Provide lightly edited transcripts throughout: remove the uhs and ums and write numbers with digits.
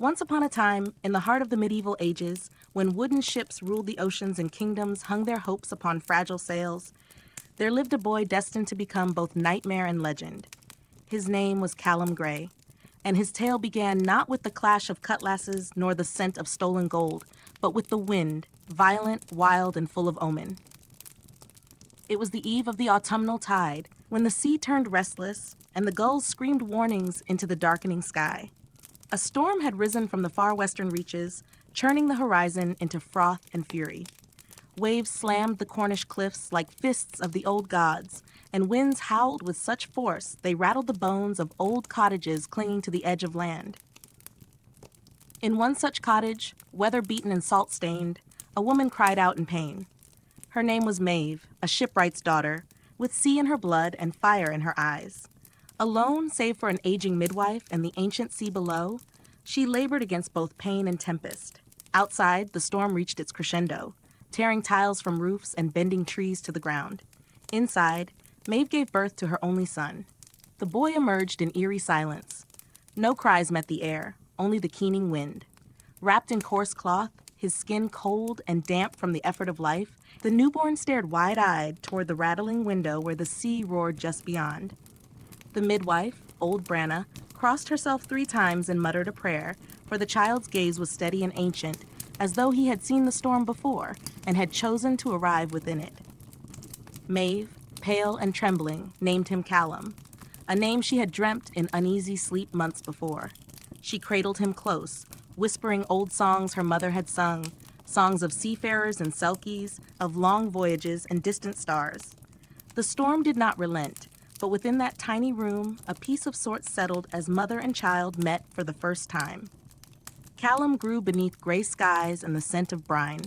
Once upon a time, in the heart of the medieval ages, when wooden ships ruled the oceans and kingdoms hung their hopes upon fragile sails, there lived a boy destined to become both nightmare and legend. His name was Callum Grey, and his tale began not with the clash of cutlasses nor the scent of stolen gold, but with the wind, violent, wild, and full of omen. It was the eve of the autumnal tide, when the sea turned restless and the gulls screamed warnings into the darkening sky. A storm had risen from the far western reaches, churning the horizon into froth and fury. Waves slammed the Cornish cliffs like fists of the old gods, and winds howled with such force they rattled the bones of old cottages clinging to the edge of land. In one such cottage, weather-beaten and salt-stained, a woman cried out in pain. Her name was Maeve, a shipwright's daughter, with sea in her blood and fire in her eyes. Alone, save for an aging midwife and the ancient sea below, she labored against both pain and tempest. Outside, the storm reached its crescendo, tearing tiles from roofs and bending trees to the ground. Inside, Maeve gave birth to her only son. The boy emerged in eerie silence. No cries met the air, only the keening wind. Wrapped in coarse cloth, his skin cold and damp from the effort of life, the newborn stared wide-eyed toward the rattling window where the sea roared just beyond. The midwife, old Branna, crossed herself 3 times and muttered a prayer, for the child's gaze was steady and ancient, as though he had seen the storm before and had chosen to arrive within it. Maeve, pale and trembling, named him Callum, a name she had dreamt in uneasy sleep months before. She cradled him close, whispering old songs her mother had sung, songs of seafarers and selkies, of long voyages and distant stars. The storm did not relent, but within that tiny room, a peace of sorts settled as mother and child met for the first time. Callum grew beneath gray skies and the scent of brine.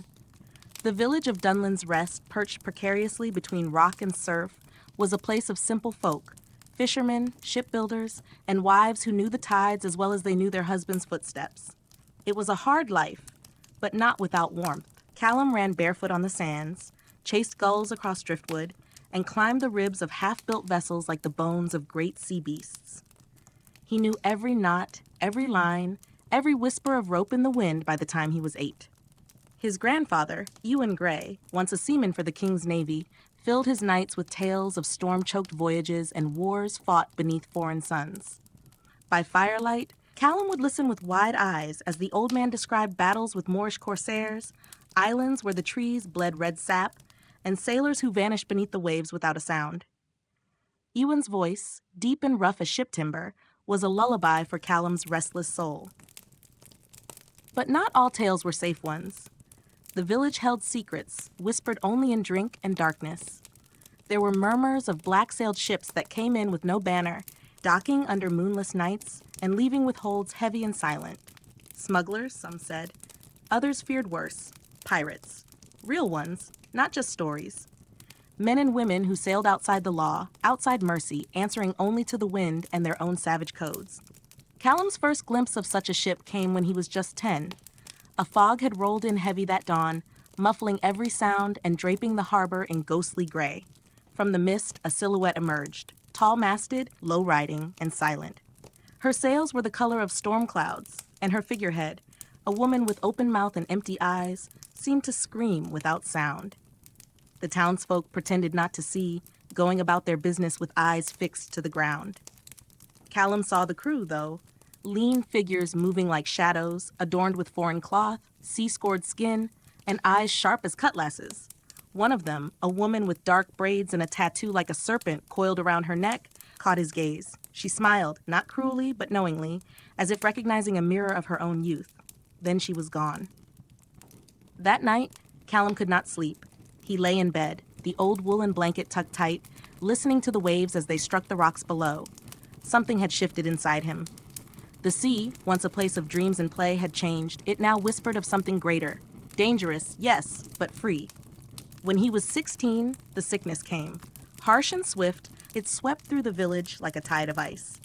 The village of Dunland's Rest, perched precariously between rock and surf, was a place of simple folk, fishermen, shipbuilders, and wives who knew the tides as well as they knew their husbands' footsteps. It was a hard life, but not without warmth. Callum ran barefoot on the sands, chased gulls across driftwood, and climbed the ribs of half-built vessels like the bones of great sea beasts. He knew every knot, every line, every whisper of rope in the wind by the time he was 8. His grandfather, Callum Grey, once a seaman for the King's Navy, filled his nights with tales of storm-choked voyages and wars fought beneath foreign suns. By firelight, Callum would listen with wide eyes as the old man described battles with Moorish corsairs, islands where the trees bled red sap, and sailors who vanished beneath the waves without a sound. Ewan's voice, deep and rough as ship timber, was a lullaby for Callum's restless soul. But not all tales were safe ones. The village held secrets, whispered only in drink and darkness. There were murmurs of black-sailed ships that came in with no banner, docking under moonless nights and leaving with holds heavy and silent. Smugglers, some said. Others feared worse, pirates. Real ones, not just stories. Men and women who sailed outside the law, outside mercy, answering only to the wind and their own savage codes. Callum's first glimpse of such a ship came when he was just 10. A fog had rolled in heavy that dawn, muffling every sound and draping the harbor in ghostly gray. From the mist, a silhouette emerged, tall-masted, low-riding, and silent. Her sails were the color of storm clouds, and her figurehead, a woman with open mouth and empty eyes, seemed to scream without sound. The townsfolk pretended not to see, going about their business with eyes fixed to the ground. Callum saw the crew, though, lean figures moving like shadows, adorned with foreign cloth, sea-scored skin, and eyes sharp as cutlasses. One of them, a woman with dark braids and a tattoo like a serpent coiled around her neck, caught his gaze. She smiled, not cruelly, but knowingly, as if recognizing a mirror of her own youth. Then she was gone. That night, Callum could not sleep. He lay in bed, the old woolen blanket tucked tight, listening to the waves as they struck the rocks below. Something had shifted inside him. The sea, once a place of dreams and play, had changed. It now whispered of something greater. Dangerous, yes, but free. When he was 16, the sickness came. Harsh and swift, it swept through the village like a tide of ice.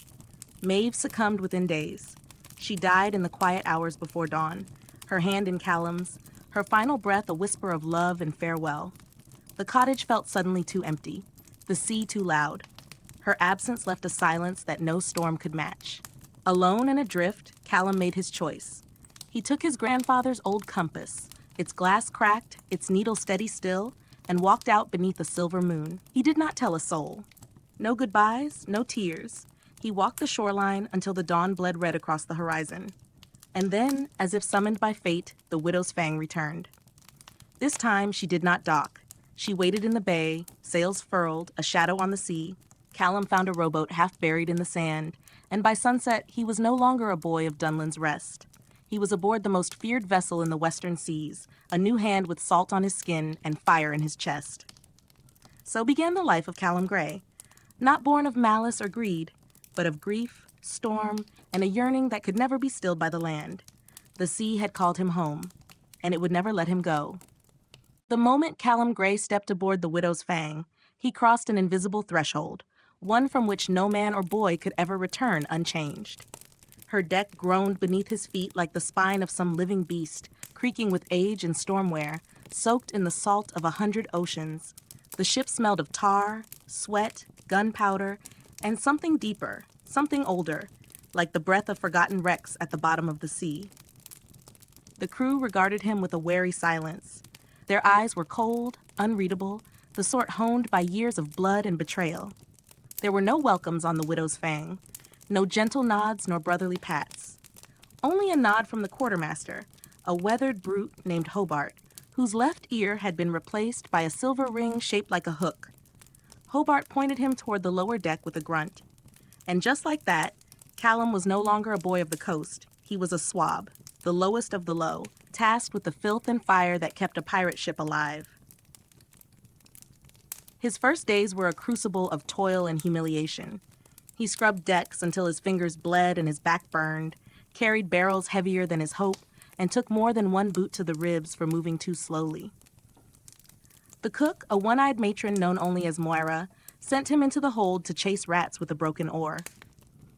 Maeve succumbed within days. She died in the quiet hours before dawn, her hand in Callum's, her final breath a whisper of love and farewell. The cottage felt suddenly too empty, the sea too loud. Her absence left a silence that no storm could match. Alone and adrift, Callum made his choice. He took his grandfather's old compass, its glass cracked, its needle steady still, and walked out beneath a silver moon. He did not tell a soul. No goodbyes, no tears. He walked the shoreline until the dawn bled red across the horizon. And then, as if summoned by fate, the widow's Fang returned. This time, she did not dock. She waited in the bay, sails furled, a shadow on the sea. Callum found a rowboat half buried in the sand, and by sunset, he was no longer a boy of Dunland's Rest. He was aboard the most feared vessel in the western seas, a new hand with salt on his skin and fire in his chest. So began the life of Callum Grey, not born of malice or greed, but of grief, storm, and a yearning that could never be stilled by the land. The sea had called him home, and it would never let him go. The moment Callum Grey stepped aboard the widow's Fang, he crossed an invisible threshold, one from which no man or boy could ever return unchanged. Her deck groaned beneath his feet like the spine of some living beast, creaking with age and storm wear, soaked in the salt of 100 oceans. The ship smelled of tar, sweat, gunpowder, and something deeper, something older, like the breath of forgotten wrecks at the bottom of the sea. The crew regarded him with a wary silence. Their eyes were cold, unreadable, the sort honed by years of blood and betrayal. There were no welcomes on the widow's Fang, no gentle nods nor brotherly pats. Only a nod from the quartermaster, a weathered brute named Hobart, whose left ear had been replaced by a silver ring shaped like a hook. Hobart pointed him toward the lower deck with a grunt. And just like that, Callum was no longer a boy of the coast. He was a swab, the lowest of the low, tasked with the filth and fire that kept a pirate ship alive. His first days were a crucible of toil and humiliation. He scrubbed decks until his fingers bled and his back burned, carried barrels heavier than his hope, and took more than one boot to the ribs for moving too slowly. The cook, a one-eyed matron known only as Moira, sent him into the hold to chase rats with a broken oar.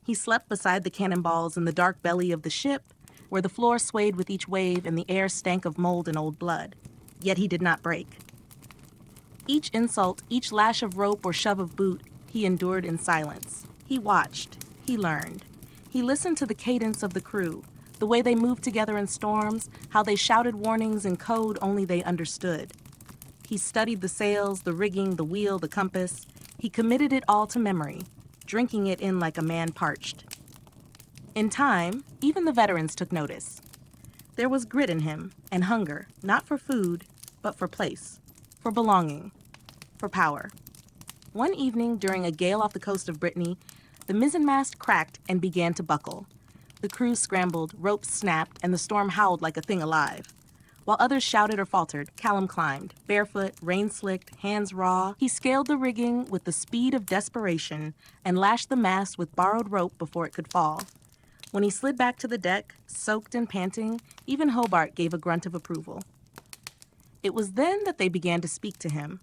He slept beside the cannonballs in the dark belly of the ship, where the floor swayed with each wave and the air stank of mold and old blood. Yet he did not break. Each insult, each lash of rope or shove of boot, he endured in silence. He watched. He learned. He listened to the cadence of the crew, the way they moved together in storms, how they shouted warnings in code only they understood. He studied the sails, the rigging, the wheel, the compass. He committed it all to memory, drinking it in like a man parched. In time, even the veterans took notice. There was grit in him and hunger, not for food, but for place, for belonging, for power. One evening during a gale off the coast of Brittany, the mizzenmast cracked and began to buckle. The crew scrambled, ropes snapped, and the storm howled like a thing alive. While others shouted or faltered, Callum climbed, barefoot, rain-slicked, hands raw. He scaled the rigging with the speed of desperation and lashed the mast with borrowed rope before it could fall. When he slid back to the deck, soaked and panting, even Hobart gave a grunt of approval. It was then that they began to speak to him.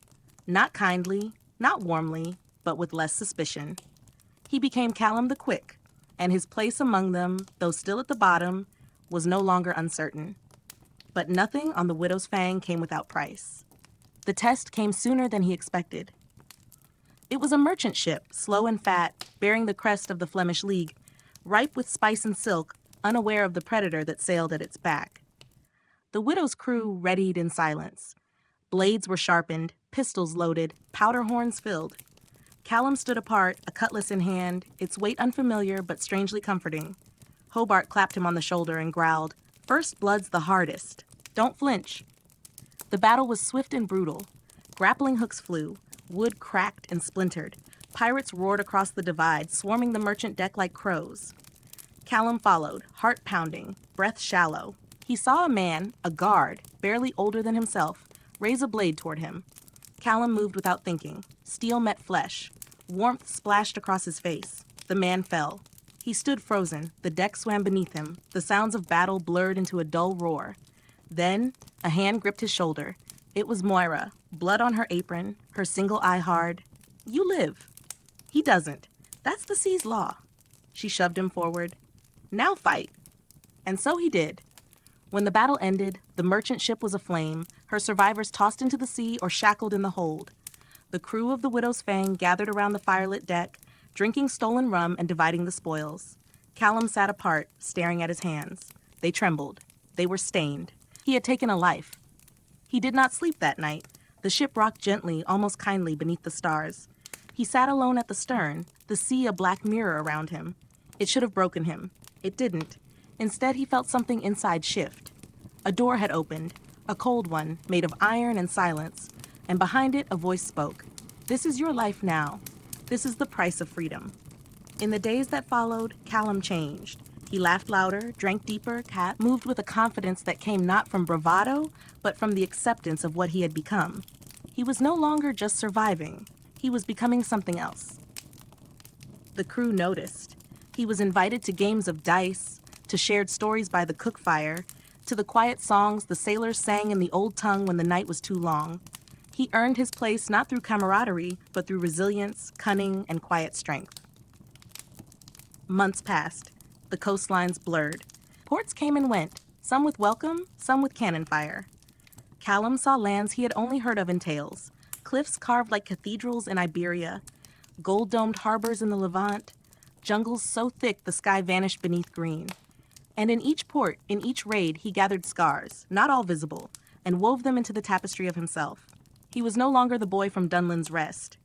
Not kindly, not warmly, but with less suspicion. He became Callum the Quick, and his place among them, though still at the bottom, was no longer uncertain. But nothing on the widow's Fang came without price. The test came sooner than he expected. It was a merchant ship, slow and fat, bearing the crest of the Flemish League, ripe with spice and silk, unaware of the predator that sailed at its back. The widow's crew readied in silence. Blades were sharpened, pistols loaded, powder horns filled. Callum stood apart, a cutlass in hand, its weight unfamiliar but strangely comforting. Hobart clapped him on the shoulder and growled, "First blood's the hardest. Don't flinch." The battle was swift and brutal. Grappling hooks flew, wood cracked and splintered. Pirates roared across the divide, swarming the merchant deck like crows. Callum followed, heart pounding, breath shallow. He saw a man, a guard, barely older than himself, raise a blade toward him. Callum moved without thinking. Steel met flesh. Warmth splashed across his face. The man fell. He stood frozen. The deck swam beneath him. The sounds of battle blurred into a dull roar. Then, a hand gripped his shoulder. It was Moira, blood on her apron, her single eye hard. "You live." "He doesn't. That's the sea's law." She shoved him forward. "Now fight." And so he did. When the battle ended, the merchant ship was aflame, her survivors tossed into the sea or shackled in the hold. The crew of the widow's Fang gathered around the firelit deck, drinking stolen rum and dividing the spoils. Callum sat apart, staring at his hands. They trembled. They were stained. He had taken a life. He did not sleep that night. The ship rocked gently, almost kindly, beneath the stars. He sat alone at the stern, the sea a black mirror around him. It should have broken him. It didn't. Instead, he felt something inside shift. A door had opened, a cold one, made of iron and silence, and behind it a voice spoke. This is your life now. This is the price of freedom. In the days that followed, Callum changed. He laughed louder, drank deeper, moved with a confidence that came not from bravado, but from the acceptance of what he had become. He was no longer just surviving. He was becoming something else. The crew noticed. He was invited to games of dice, to shared stories by the cook fire, to the quiet songs the sailors sang in the old tongue when the night was too long. He earned his place not through camaraderie, but through resilience, cunning, and quiet strength. Months passed. The coastlines blurred. Ports came and went, some with welcome, some with cannon fire. Callum saw lands he had only heard of in tales, cliffs carved like cathedrals in Iberia, gold-domed harbors in the Levant, jungles so thick the sky vanished beneath green. And in each port, in each raid, he gathered scars, not all visible, and wove them into the tapestry of himself. He was no longer the boy from Dunland's Rest.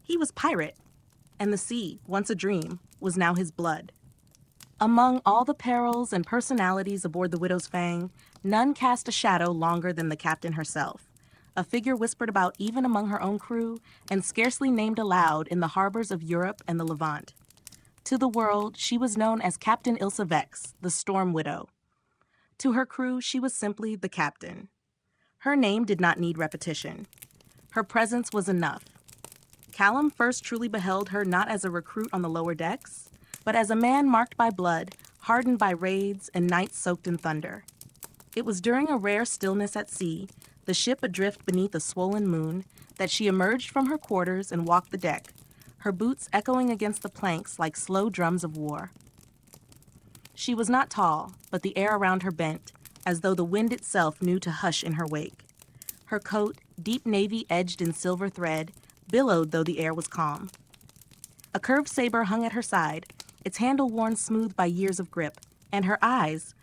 He was pirate, and the sea, once a dream, was now his blood. Among all the perils and personalities aboard the Widow's Fang, none cast a shadow longer than the captain herself, a figure whispered about even among her own crew and scarcely named aloud in the harbors of Europe and the Levant. To the world, she was known as Captain Ilsa Vex, the Storm Widow. To her crew, she was simply the captain. Her name did not need repetition. Her presence was enough. Callum first truly beheld her not as a recruit on the lower decks, but as a man marked by blood, hardened by raids and nights soaked in thunder. It was during a rare stillness at sea, the ship adrift beneath a swollen moon, that she emerged from her quarters and walked the deck, her boots echoing against the planks like slow drums of war. She was not tall, but the air around her bent, as though the wind itself knew to hush in her wake. Her coat, deep navy edged in silver thread, billowed though the air was calm. A curved saber hung at her side, its handle worn smooth by years of grip, and her eyes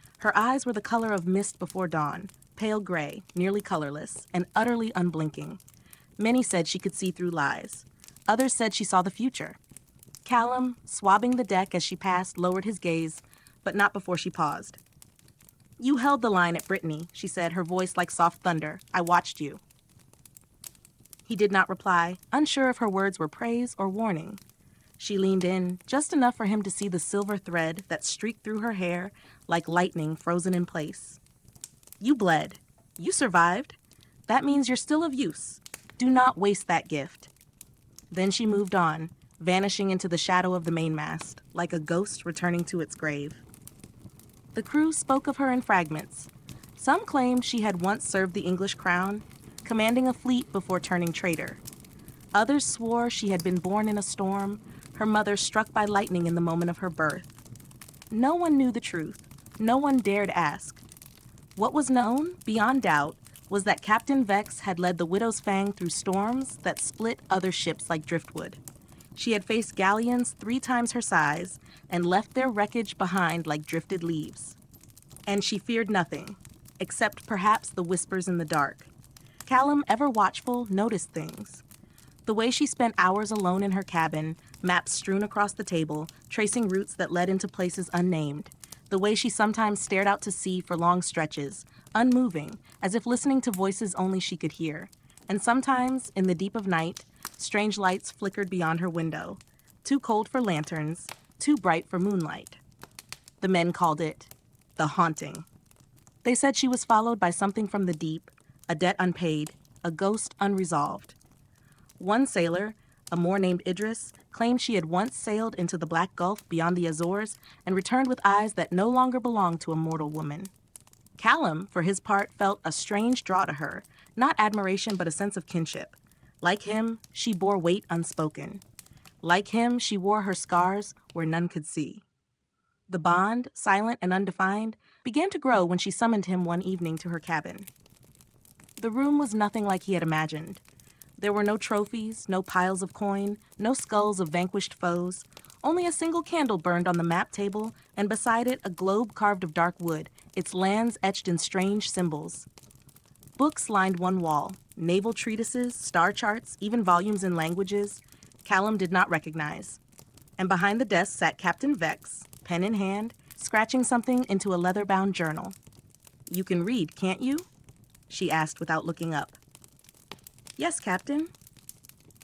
were the color of mist before dawn, pale gray, nearly colorless, and utterly unblinking. Many said she could see through lies. Others said she saw the future. Callum, swabbing the deck as she passed, lowered his gaze, but not before she paused. You held the line at Brittany, she said, her voice like soft thunder. I watched you. He did not reply, unsure if her words were praise or warning. She leaned in, just enough for him to see the silver thread that streaked through her hair like lightning frozen in place. You bled. You survived. That means you're still of use. Do not waste that gift. Then she moved on, vanishing into the shadow of the mainmast, like a ghost returning to its grave. The crew spoke of her in fragments. Some claimed she had once served the English crown, commanding a fleet before turning traitor. Others swore she had been born in a storm, her mother struck by lightning in the moment of her birth. No one knew the truth. No one dared ask. What was known, beyond doubt, was that Captain Vex had led the Widow's Fang through storms that split other ships like driftwood. She had faced galleons 3 times her size and left their wreckage behind like drifted leaves. And she feared nothing, except perhaps the whispers in the dark. Callum, ever watchful, noticed things. The way she spent hours alone in her cabin, maps strewn across the table, tracing routes that led into places unnamed. The way she sometimes stared out to sea for long stretches, unmoving, as if listening to voices only she could hear. And sometimes, in the deep of night, strange lights flickered beyond her window, too cold for lanterns, too bright for moonlight. The men called it the haunting. They said she was followed by something from the deep, a debt unpaid, a ghost unresolved. One sailor, a Moor named Idris, claimed she had once sailed into the Black Gulf beyond the Azores and returned with eyes that no longer belonged to a mortal woman. Callum, for his part, felt a strange draw to her, not admiration but a sense of kinship. Like him, she bore weight unspoken. Like him, she wore her scars where none could see. The bond, silent and undefined, began to grow when she summoned him one evening to her cabin. The room was nothing like he had imagined. There were no trophies, no piles of coin, no skulls of vanquished foes. Only a single candle burned on the map table and beside it a globe carved of dark wood, its lands etched in strange symbols. Books lined one wall, naval treatises, star charts, even volumes in languages Callum did not recognize. And behind the desk sat Captain Vex, pen in hand, scratching something into a leather-bound journal. "You can read, can't you?" she asked without looking up. "Yes, Captain."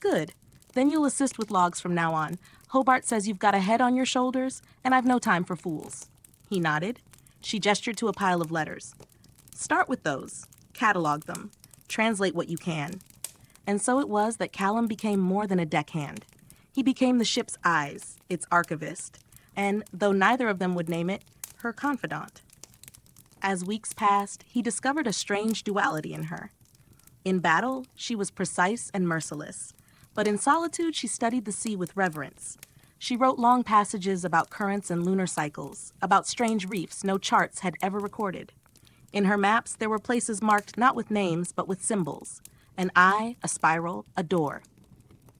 "Good. Then you'll assist with logs from now on. Hobart says you've got a head on your shoulders, and I've no time for fools." He nodded. She gestured to a pile of letters. "Start with those. Catalog them. Translate what you can." And so it was that Callum became more than a deckhand. He became the ship's eyes, its archivist, and, though neither of them would name it, her confidant. As weeks passed, he discovered a strange duality in her. In battle, she was precise and merciless, but in solitude she studied the sea with reverence. She wrote long passages about currents and lunar cycles, about strange reefs no charts had ever recorded. In her maps, there were places marked not with names, but with symbols: an eye, a spiral, a door.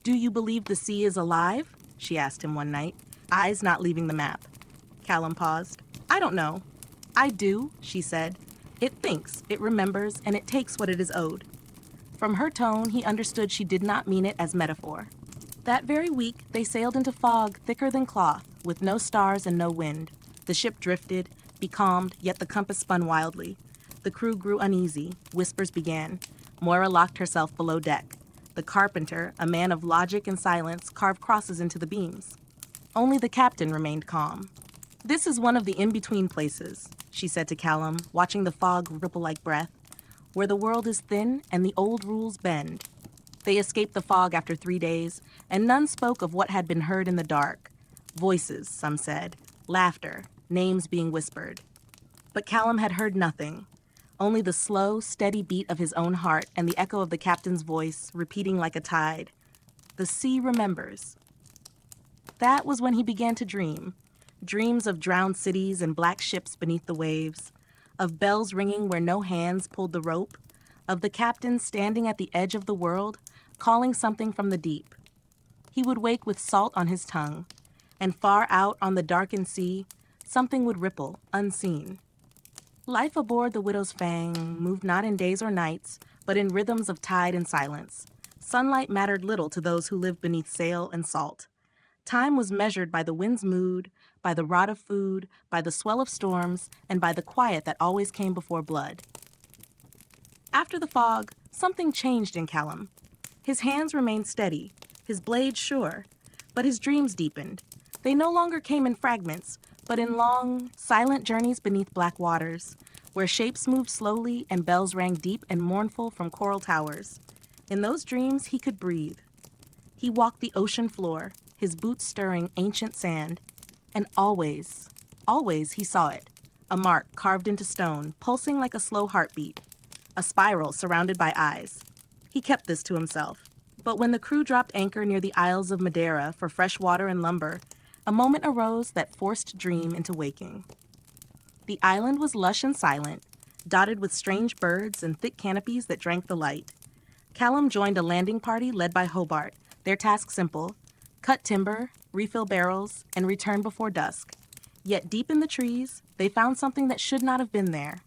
"Do you believe the sea is alive?" she asked him one night, eyes not leaving the map. Callum paused. "I don't know." "I do," she said. "It thinks, it remembers, and it takes what it is owed." From her tone, he understood she did not mean it as metaphor. That very week, they sailed into fog thicker than cloth, with no stars and no wind. The ship drifted, becalmed, yet the compass spun wildly. The crew grew uneasy. Whispers began. Moira locked herself below deck. The carpenter, a man of logic and silence, carved crosses into the beams. Only the captain remained calm. "This is one of the in-between places," she said to Callum, watching the fog ripple like breath, "where the world is thin and the old rules bend." They escaped the fog after 3 days, and none spoke of what had been heard in the dark. Voices, some said, laughter, names being whispered. But Callum had heard nothing, only the slow, steady beat of his own heart and the echo of the captain's voice repeating like a tide, "The sea remembers." That was when he began to dream. Dreams of drowned cities and black ships beneath the waves, of bells ringing where no hands pulled the rope, of the captain standing at the edge of the world, calling something from the deep. He would wake with salt on his tongue, and far out on the darkened sea, something would ripple, unseen. Life aboard the Widow's Fang moved not in days or nights, but in rhythms of tide and silence. Sunlight mattered little to those who lived beneath sail and salt. Time was measured by the wind's mood, by the rot of food, by the swell of storms, and by the quiet that always came before blood. After the fog, something changed in Callum. His hands remained steady, his blade sure, but his dreams deepened. They no longer came in fragments, but in long, silent journeys beneath black waters, where shapes moved slowly and bells rang deep and mournful from coral towers. In those dreams, he could breathe. He walked the ocean floor, his boots stirring ancient sand, and always, always he saw it, a mark carved into stone, pulsing like a slow heartbeat, a spiral surrounded by eyes. He kept this to himself. But when the crew dropped anchor near the Isles of Madeira for fresh water and lumber, a moment arose that forced dream into waking. The island was lush and silent, dotted with strange birds and thick canopies that drank the light. Callum joined a landing party led by Hobart, their task simple: cut timber, refill barrels, and return before dusk. Yet deep in the trees, they found something that should not have been there.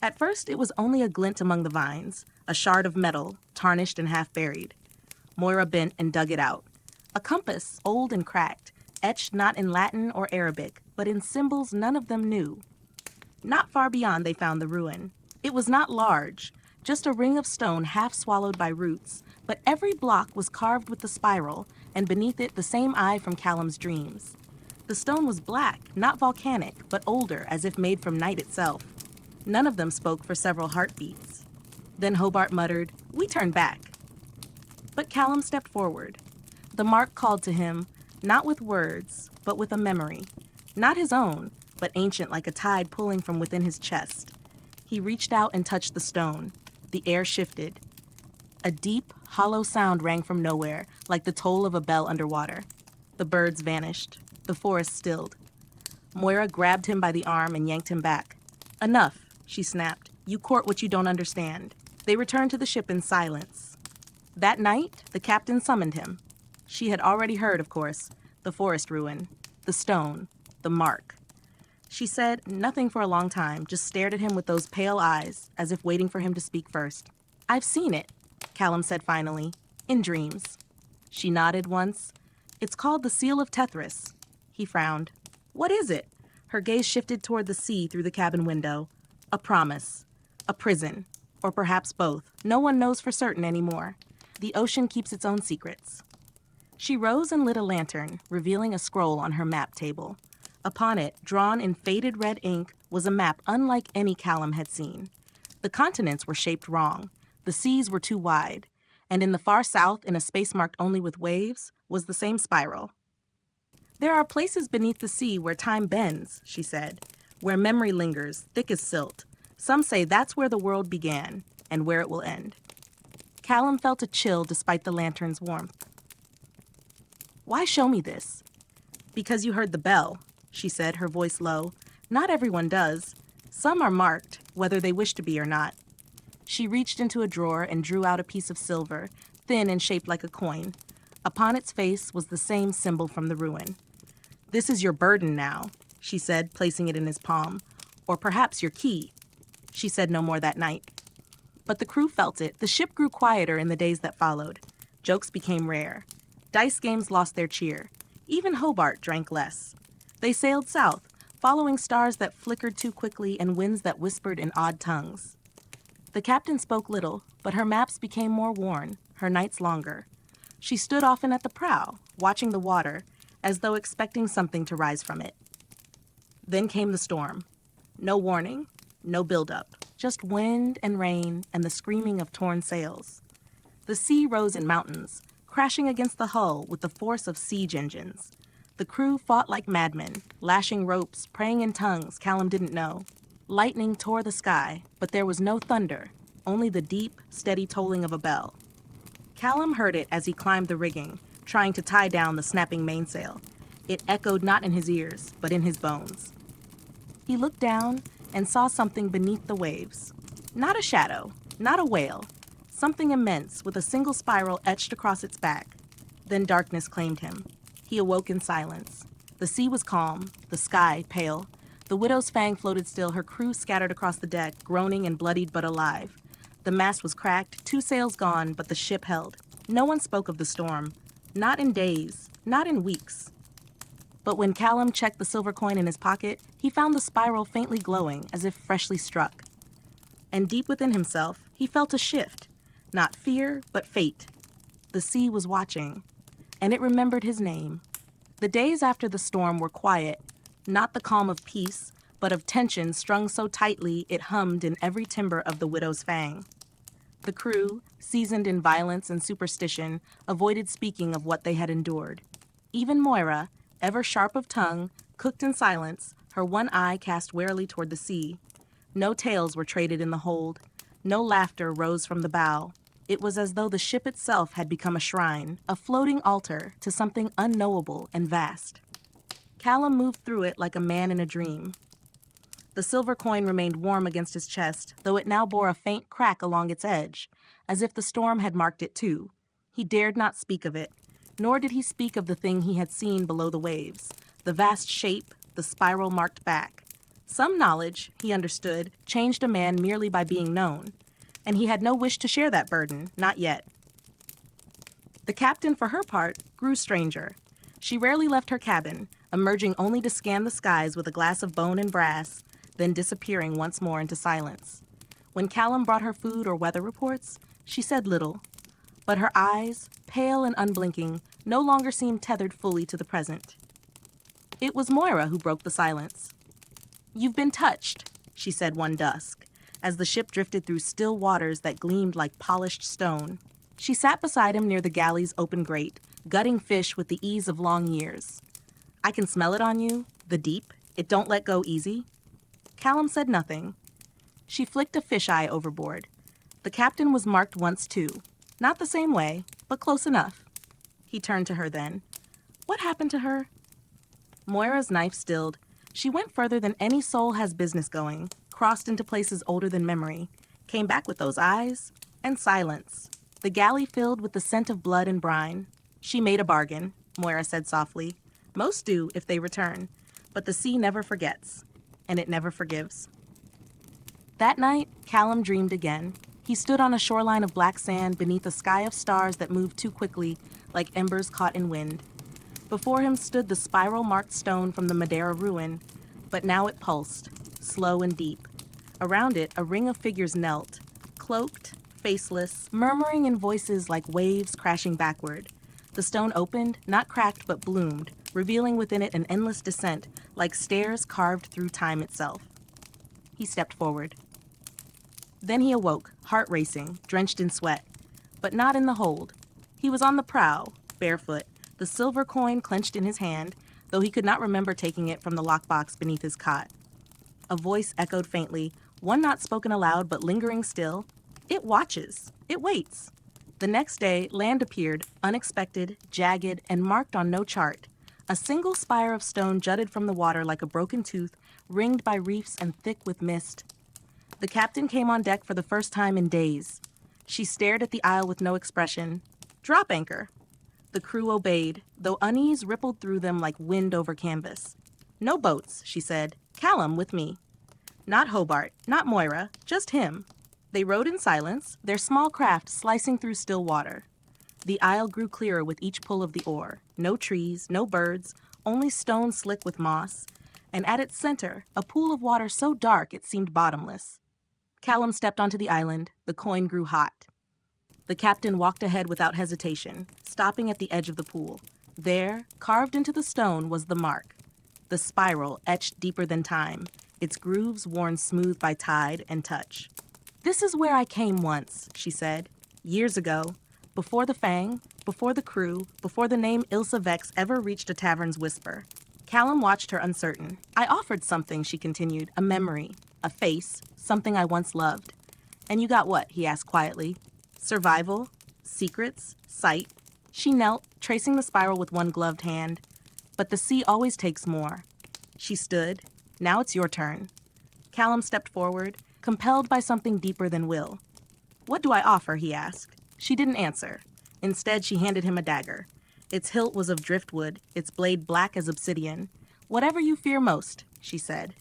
At first, it was only a glint among the vines, a shard of metal, tarnished and half buried. Moira bent and dug it out. A compass, old and cracked, etched not in Latin or Arabic, but in symbols none of them knew. Not far beyond they found the ruin. It was not large, just a ring of stone half swallowed by roots, but every block was carved with the spiral, and beneath it the same eye from Callum's dreams. The stone was black, not volcanic, but older, as if made from night itself. None of them spoke for several heartbeats. Then Hobart muttered, "We turn back." But Callum stepped forward. The mark called to him, not with words, but with a memory. Not his own, but ancient like a tide pulling from within his chest. He reached out and touched the stone. The air shifted. A deep, hollow sound rang from nowhere, like the toll of a bell underwater. The birds vanished. The forest stilled. Moira grabbed him by the arm and yanked him back. "Enough," she snapped. "You court what you don't understand." They returned to the ship in silence. That night, the captain summoned him. She had already heard, of course, the forest ruin, the stone, the mark. She said nothing for a long time, just stared at him with those pale eyes, as if waiting for him to speak first. "I've seen it," Callum said finally, "in dreams." She nodded once. "It's called the Seal of Tethys." He frowned. "What is it?" Her gaze shifted toward the sea through the cabin window. "A promise. A prison. Or perhaps both. No one knows for certain anymore. The ocean keeps its own secrets." She rose and lit a lantern, revealing a scroll on her map table. Upon it, drawn in faded red ink, was a map unlike any Callum had seen. The continents were shaped wrong. The seas were too wide. And in the far south, in a space marked only with waves, was the same spiral. "There are places beneath the sea where time bends," she said, "where memory lingers, thick as silt. Some say that's where the world began, and where it will end." Callum felt a chill despite the lantern's warmth. "Why show me this?" "Because you heard the bell," she said, her voice low. "Not everyone does. Some are marked, whether they wish to be or not." She reached into a drawer and drew out a piece of silver, thin and shaped like a coin. Upon its face was the same symbol from the ruin. "This is your burden now," she said, placing it in his palm. "Or perhaps your key." She said no more that night. But the crew felt it. The ship grew quieter in the days that followed. Jokes became rare. Dice games lost their cheer. Even Hobart drank less. They sailed south, following stars that flickered too quickly and winds that whispered in odd tongues. The captain spoke little, but her maps became more worn, her nights longer. She stood often at the prow, watching the water, as though expecting something to rise from it. Then came the storm. No warning, no build-up, just wind and rain and the screaming of torn sails. The sea rose in mountains, crashing against the hull with the force of siege engines. The crew fought like madmen, lashing ropes, praying in tongues Callum didn't know. Lightning tore the sky, but there was no thunder, only the deep, steady tolling of a bell. Callum heard it as he climbed the rigging, trying to tie down the snapping mainsail. It echoed not in his ears, but in his bones. He looked down and saw something beneath the waves. Not a shadow, not a whale, something immense with a single spiral etched across its back. Then darkness claimed him. He awoke in silence. The sea was calm, the sky pale. The widow's Fang floated still, her crew scattered across the deck, groaning and bloodied but alive. The mast was cracked, 2 sails gone, but the ship held. No one spoke of the storm. Not in days, not in weeks. But when Callum checked the silver coin in his pocket, he found the spiral faintly glowing, as if freshly struck. And deep within himself, he felt a shift. Not fear, but fate. The sea was watching, and it remembered his name. The days after the storm were quiet, not the calm of peace, but of tension strung so tightly it hummed in every timber of the widow's Fang. The crew, seasoned in violence and superstition, avoided speaking of what they had endured. Even Moira, ever sharp of tongue, cooked in silence, her one eye cast warily toward the sea. No tales were traded in the hold. No laughter rose from the bow. It was as though the ship itself had become a shrine, a floating altar to something unknowable and vast. Callum moved through it like a man in a dream. The silver coin remained warm against his chest, though it now bore a faint crack along its edge, as if the storm had marked it too. He dared not speak of it, nor did he speak of the thing he had seen below the waves, the vast shape, the spiral-marked back. Some knowledge, he understood, changed a man merely by being known, and he had no wish to share that burden, not yet. The captain, for her part, grew stranger. She rarely left her cabin, emerging only to scan the skies with a glass of bone and brass, then disappearing once more into silence. When Callum brought her food or weather reports, she said little, but her eyes, pale and unblinking, no longer seemed tethered fully to the present. It was Moira who broke the silence. "You've been touched," she said one dusk, as the ship drifted through still waters that gleamed like polished stone. She sat beside him near the galley's open grate, gutting fish with the ease of long years. "I can smell it on you, the deep. It don't let go easy." Callum said nothing. She flicked a fisheye overboard. The captain was marked once too. Not the same way, but close enough. He turned to her then. "What happened to her?" Moira's knife stilled. She went further than any soul has business going, crossed into places older than memory, came back with those eyes, and silence. The galley filled with the scent of blood and brine. "She made a bargain," Moira said softly. "Most do if they return. But the sea never forgets, and it never forgives. That night, Callum dreamed again. He stood on a shoreline of black sand beneath a sky of stars that moved too quickly, like embers caught in wind. Before him stood the spiral-marked stone from the Madeira ruin, but now it pulsed, slow and deep. Around it, a ring of figures knelt, cloaked, faceless, murmuring in voices like waves crashing backward. The stone opened, not cracked but bloomed, revealing within it an endless descent, like stairs carved through time itself. He stepped forward. Then he awoke, heart racing, drenched in sweat. But not in the hold. He was on the prow, barefoot, the silver coin clenched in his hand, though he could not remember taking it from the lockbox beneath his cot. A voice echoed faintly, one not spoken aloud but lingering still. It watches. It waits. The next day, land appeared, unexpected, jagged, and marked on no chart. A single spire of stone jutted from the water like a broken tooth, ringed by reefs and thick with mist. The captain came on deck for the first time in days. She stared at the isle with no expression. "Drop anchor." The crew obeyed, though unease rippled through them like wind over canvas. "No boats," she said. "Callum with me." Not Hobart, not Moira, just him. They rowed in silence, their small craft slicing through still water. The isle grew clearer with each pull of the oar. No trees, no birds, only stone slick with moss. And at its center, a pool of water so dark it seemed bottomless. Callum stepped onto the island. The coin grew hot. The captain walked ahead without hesitation, stopping at the edge of the pool. There, carved into the stone, was the mark. The spiral etched deeper than time, its grooves worn smooth by tide and touch. "This is where I came once," she said. "Years ago. Before the Fang, before the crew, before the name Ilsa Vex ever reached a tavern's whisper." Callum watched her uncertain. "I offered something," she continued, "a memory, a face, something I once loved." "And you got what?" he asked quietly. "Survival, secrets, sight." She knelt, tracing the spiral with one gloved hand. "But the sea always takes more." She stood. "Now it's your turn." Callum stepped forward, compelled by something deeper than will. "What do I offer?" he asked. She didn't answer. Instead, she handed him a dagger. Its hilt was of driftwood, its blade black as obsidian. "Whatever you fear most," she said.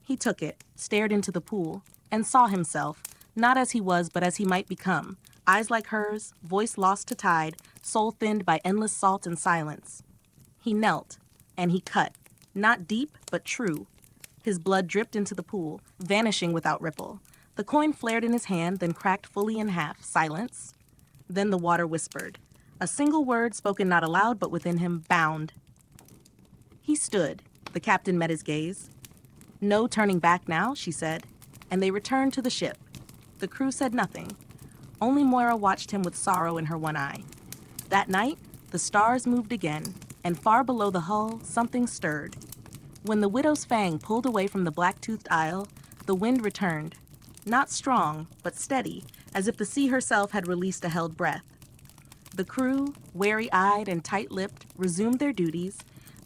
He took it, stared into the pool, and saw himself, not as he was but as he might become, eyes like hers, voice lost to tide, soul thinned by endless salt and silence. He knelt, and he cut, not deep but true. His blood dripped into the pool, vanishing without ripple. The coin flared in his hand, then cracked fully in half. Silence. Then the water whispered. A single word spoken not aloud but within him, bound. He stood. The captain met his gaze. "No turning back now," she said, and they returned to the ship. The crew said nothing. Only Moira watched him with sorrow in her one eye. That night, the stars moved again, and far below the hull, something stirred. When the widow's Fang pulled away from the black-toothed isle, the wind returned. Not strong, but steady, as if the sea herself had released a held breath. The crew, wary-eyed and tight-lipped, resumed their duties,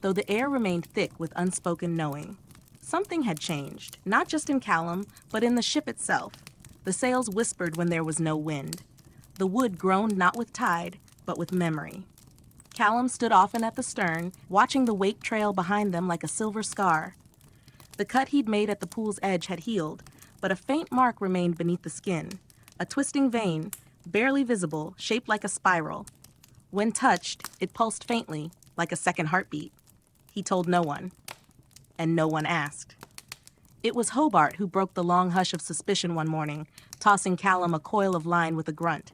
though the air remained thick with unspoken knowing. Something had changed, not just in Callum, but in the ship itself. The sails whispered when there was no wind. The wood groaned not with tide, but with memory. Callum stood often at the stern, watching the wake trail behind them like a silver scar. The cut he'd made at the pool's edge had healed, but a faint mark remained beneath the skin, a twisting vein, barely visible, shaped like a spiral. When touched, it pulsed faintly, like a second heartbeat. He told no one, and no one asked. It was Hobart who broke the long hush of suspicion one morning, tossing Callum a coil of line with a grunt.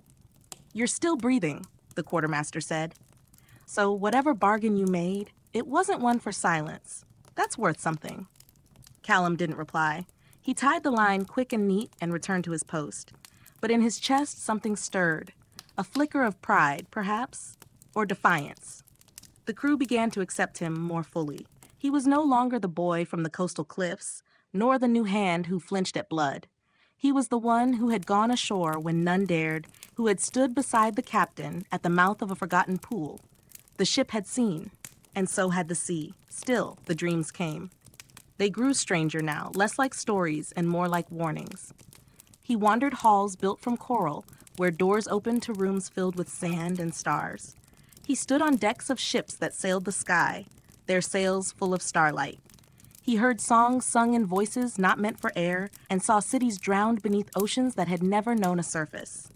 "You're still breathing," the quartermaster said. "So whatever bargain you made, it wasn't one for silence. That's worth something." Callum didn't reply. He tied the line quick and neat and returned to his post. But in his chest something stirred. A flicker of pride, perhaps, or defiance. The crew began to accept him more fully. He was no longer the boy from the coastal cliffs, nor the new hand who flinched at blood. He was the one who had gone ashore when none dared, who had stood beside the captain at the mouth of a forgotten pool. The ship had seen, and so had the sea. Still, the dreams came. They grew stranger now, less like stories and more like warnings. He wandered halls built from coral, where doors opened to rooms filled with sand and stars. He stood on decks of ships that sailed the sky, their sails full of starlight. He heard songs sung in voices not meant for air and saw cities drowned beneath oceans that had never known a surface.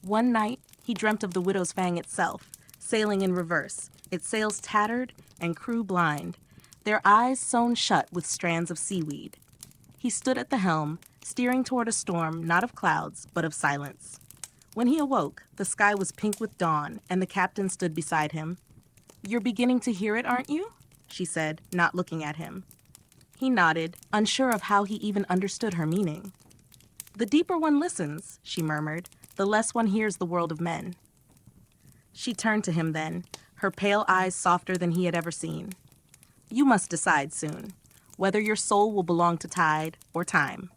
One night, he dreamt of the Widow's Fang itself, sailing in reverse, its sails tattered and crew blind, their eyes sewn shut with strands of seaweed. He stood at the helm, steering toward a storm not of clouds, but of silence. When he awoke, the sky was pink with dawn, and the captain stood beside him. "You're beginning to hear it, aren't you?" she said, not looking at him. He nodded, unsure of how he even understood her meaning. "The deeper one listens," she murmured, "the less one hears the world of men." She turned to him then, her pale eyes softer than he had ever seen. "You must decide soon, whether your soul will belong to tide or time."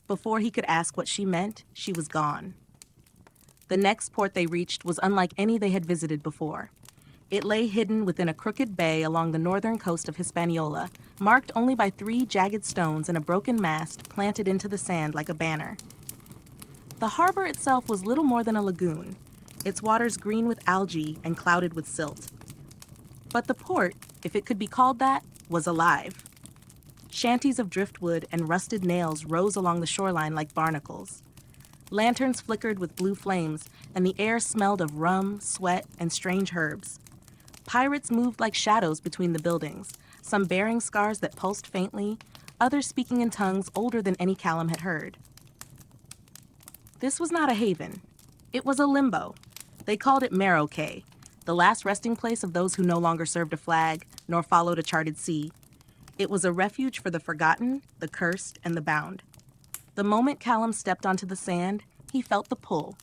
Before he could ask what she meant, she was gone. The next port they reached was unlike any they had visited before. It lay hidden within a crooked bay along the northern coast of Hispaniola, marked only by 3 jagged stones and a broken mast planted into the sand like a banner. The harbor itself was little more than a lagoon, its waters green with algae and clouded with silt. But the port, if it could be called that, was alive. Shanties of driftwood and rusted nails rose along the shoreline like barnacles. Lanterns flickered with blue flames, and the air smelled of rum, sweat, and strange herbs. Pirates moved like shadows between the buildings, some bearing scars that pulsed faintly, others speaking in tongues older than any Callum had heard. This was not a haven. It was a limbo. They called it Marrow Cay, the last resting place of those who no longer served a flag, nor followed a charted sea. It was a refuge for the forgotten, the cursed, and the bound. The moment Callum stepped onto the sand, he felt the pull.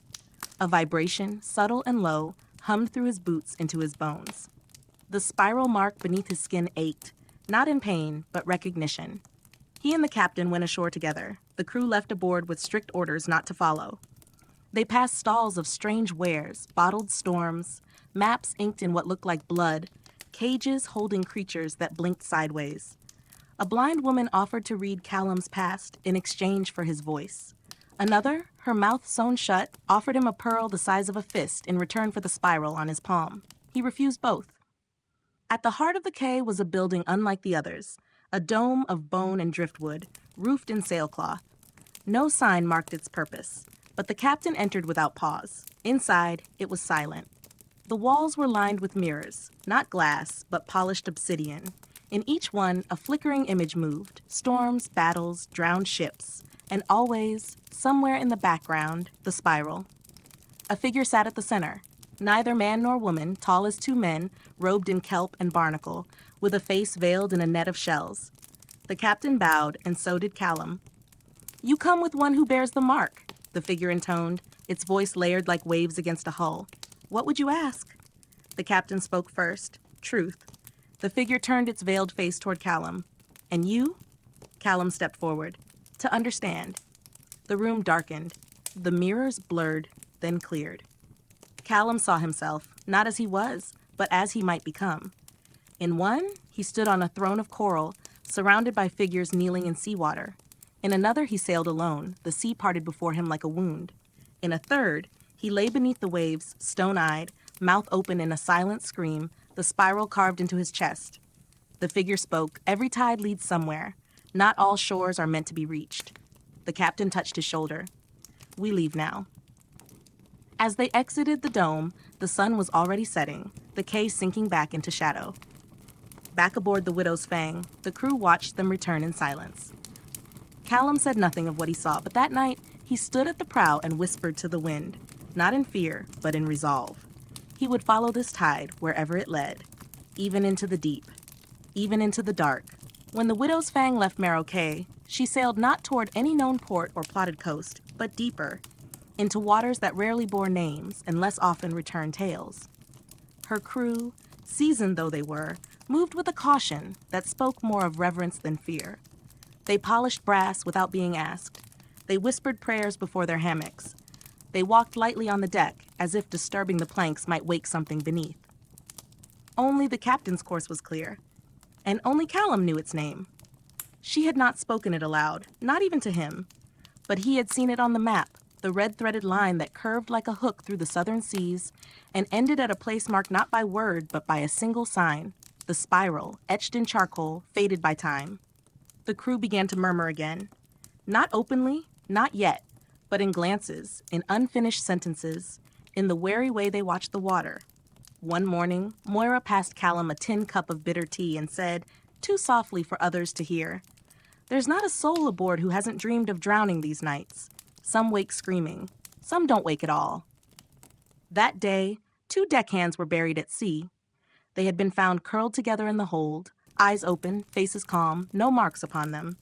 A vibration, subtle and low, hummed through his boots into his bones. The spiral mark beneath his skin ached, not in pain, but recognition. He and the captain went ashore together, the crew left aboard with strict orders not to follow. They passed stalls of strange wares, bottled storms, maps inked in what looked like blood, cages holding creatures that blinked sideways. A blind woman offered to read Callum's past in exchange for his voice. Another, her mouth sewn shut, offered him a pearl the size of a fist in return for the spiral on his palm. He refused both. At the heart of the quay was a building unlike the others, a dome of bone and driftwood, roofed in sailcloth. No sign marked its purpose, but the captain entered without pause. Inside, it was silent. The walls were lined with mirrors, not glass, but polished obsidian. In each one, a flickering image moved, storms, battles, drowned ships, and always, somewhere in the background, the spiral. A figure sat at the center, neither man nor woman, tall as 2 men, robed in kelp and barnacle, with a face veiled in a net of shells. The captain bowed, and so did Callum. "You come with one who bears the mark," the figure intoned, its voice layered like waves against a hull. "What would you ask?" The captain spoke first. Truth. The figure turned its veiled face toward Callum. "And you?" Callum stepped forward. "To understand." The room darkened. The mirrors blurred, then cleared. Callum saw himself, not as he was, but as he might become. In one, he stood on a throne of coral, surrounded by figures kneeling in seawater. In another, he sailed alone, the sea parted before him like a wound. In a third, he lay beneath the waves, stone-eyed, mouth open in a silent scream, the spiral carved into his chest. The figure spoke, "Every tide leads somewhere. Not all shores are meant to be reached." The captain touched his shoulder. "We leave now." As they exited the dome, the sun was already setting, the quay sinking back into shadow. Back aboard the Widow's Fang, the crew watched them return in silence. Callum said nothing of what he saw, but that night he stood at the prow and whispered to the wind, not in fear, but in resolve. He would follow this tide wherever it led, even into the deep, even into the dark. When the Widow's Fang left Marrow Cay, she sailed not toward any known port or plotted coast, but deeper, into waters that rarely bore names and less often returned tales. Her crew, seasoned though they were, moved with a caution that spoke more of reverence than fear. They polished brass without being asked. They whispered prayers before their hammocks. They walked lightly on the deck, as if disturbing the planks might wake something beneath. Only the captain's course was clear, and only Callum knew its name. She had not spoken it aloud, not even to him, but he had seen it on the map, the red-threaded line that curved like a hook through the southern seas and ended at a place marked not by word but by a single sign, The spiral, etched in charcoal, faded by time. The crew began to murmur again. Not openly, not yet, but in glances, in unfinished sentences, in the wary way they watched the water. One morning, Moira passed Callum a tin cup of bitter tea and said, too softly for others to hear, "There's not a soul aboard who hasn't dreamed of drowning these nights. Some wake screaming. Some don't wake at all." That day, 2 deckhands were buried at sea. They had been found curled together in the hold, eyes open, faces calm, no marks upon them,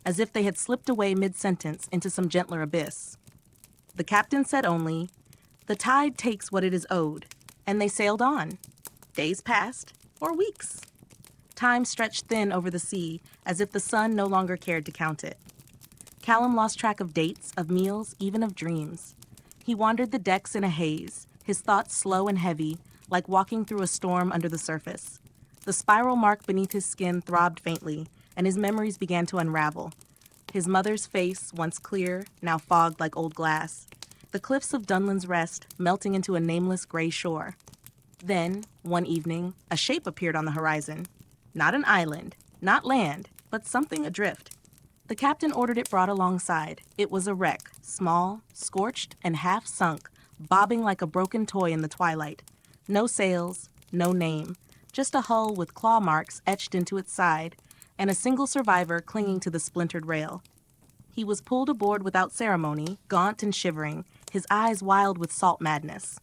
as if they had slipped away mid-sentence into some gentler abyss. The captain said only, "The tide takes what it is owed," and they sailed on. Days passed, or weeks. Time stretched thin over the sea, as if the sun no longer cared to count it. Callum lost track of dates, of meals, even of dreams. He wandered the decks in a haze, his thoughts slow and heavy, like walking through a storm under the surface. The spiral mark beneath his skin throbbed faintly, and his memories began to unravel. His mother's face, once clear, now fogged like old glass. The cliffs of Dunland's Rest melting into a nameless gray shore. Then, one evening, a shape appeared on the horizon. Not an island, not land, but something adrift. The captain ordered it brought alongside. It was a wreck, small, scorched, and half sunk, bobbing like a broken toy in the twilight. No sails, no name, just a hull with claw marks etched into its side, and a single survivor clinging to the splintered rail. He was pulled aboard without ceremony, gaunt and shivering, his eyes wild with salt madness.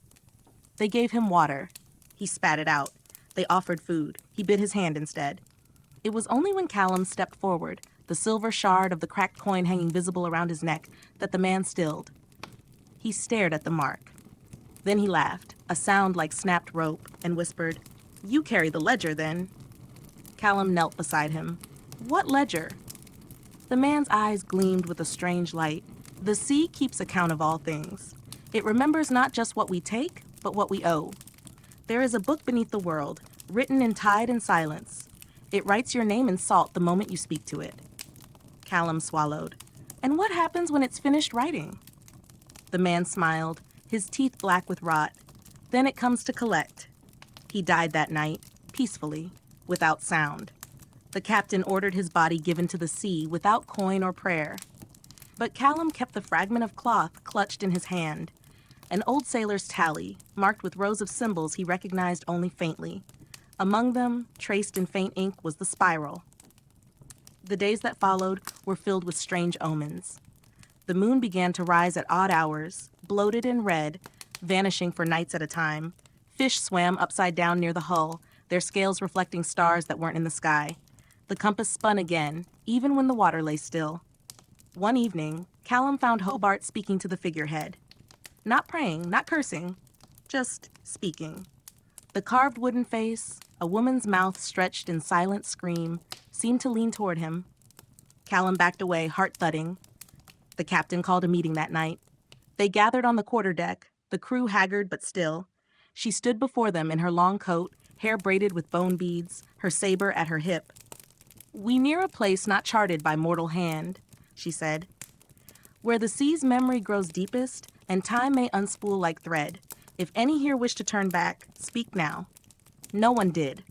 They gave him water. He spat it out. They offered food. He bit his hand instead. It was only when Callum stepped forward, the silver shard of the cracked coin hanging visible around his neck, that the man stilled. He stared at the mark. Then he laughed, a sound like snapped rope, and whispered, "You carry the ledger, then." Callum knelt beside him. "What ledger?" The man's eyes gleamed with a strange light. The sea keeps account of all things. It remembers not just what we take, but what we owe. There is a book beneath the world, written in tide and silence. It writes your name in salt the moment you speak to it. Callum swallowed. "And what happens when it's finished writing?" The man smiled, his teeth black with rot. "Then it comes to collect." He died that night, peacefully, without sound. The captain ordered his body given to the sea without coin or prayer. But Callum kept the fragment of cloth clutched in his hand. An old sailor's tally, marked with rows of symbols he recognized only faintly. Among them, traced in faint ink, was the spiral. The days that followed were filled with strange omens. The moon began to rise at odd hours, bloated and red, vanishing for nights at a time. Fish swam upside down near the hull, their scales reflecting stars that weren't in the sky. The compass spun again, even when the water lay still. One evening, Callum found Hobart speaking to the figurehead. Not praying, not cursing, just speaking. The carved wooden face, a woman's mouth stretched in silent scream, seemed to lean toward him. Callum backed away, heart thudding. The captain called a meeting that night. They gathered on the quarterdeck, the crew haggard but still. She stood before them in her long coat, hair braided with bone beads, her saber at her hip. "We near a place not charted by mortal hand," she said. "Where the sea's memory grows deepest, and time may unspool like thread. If any here wish to turn back, speak now." No one did.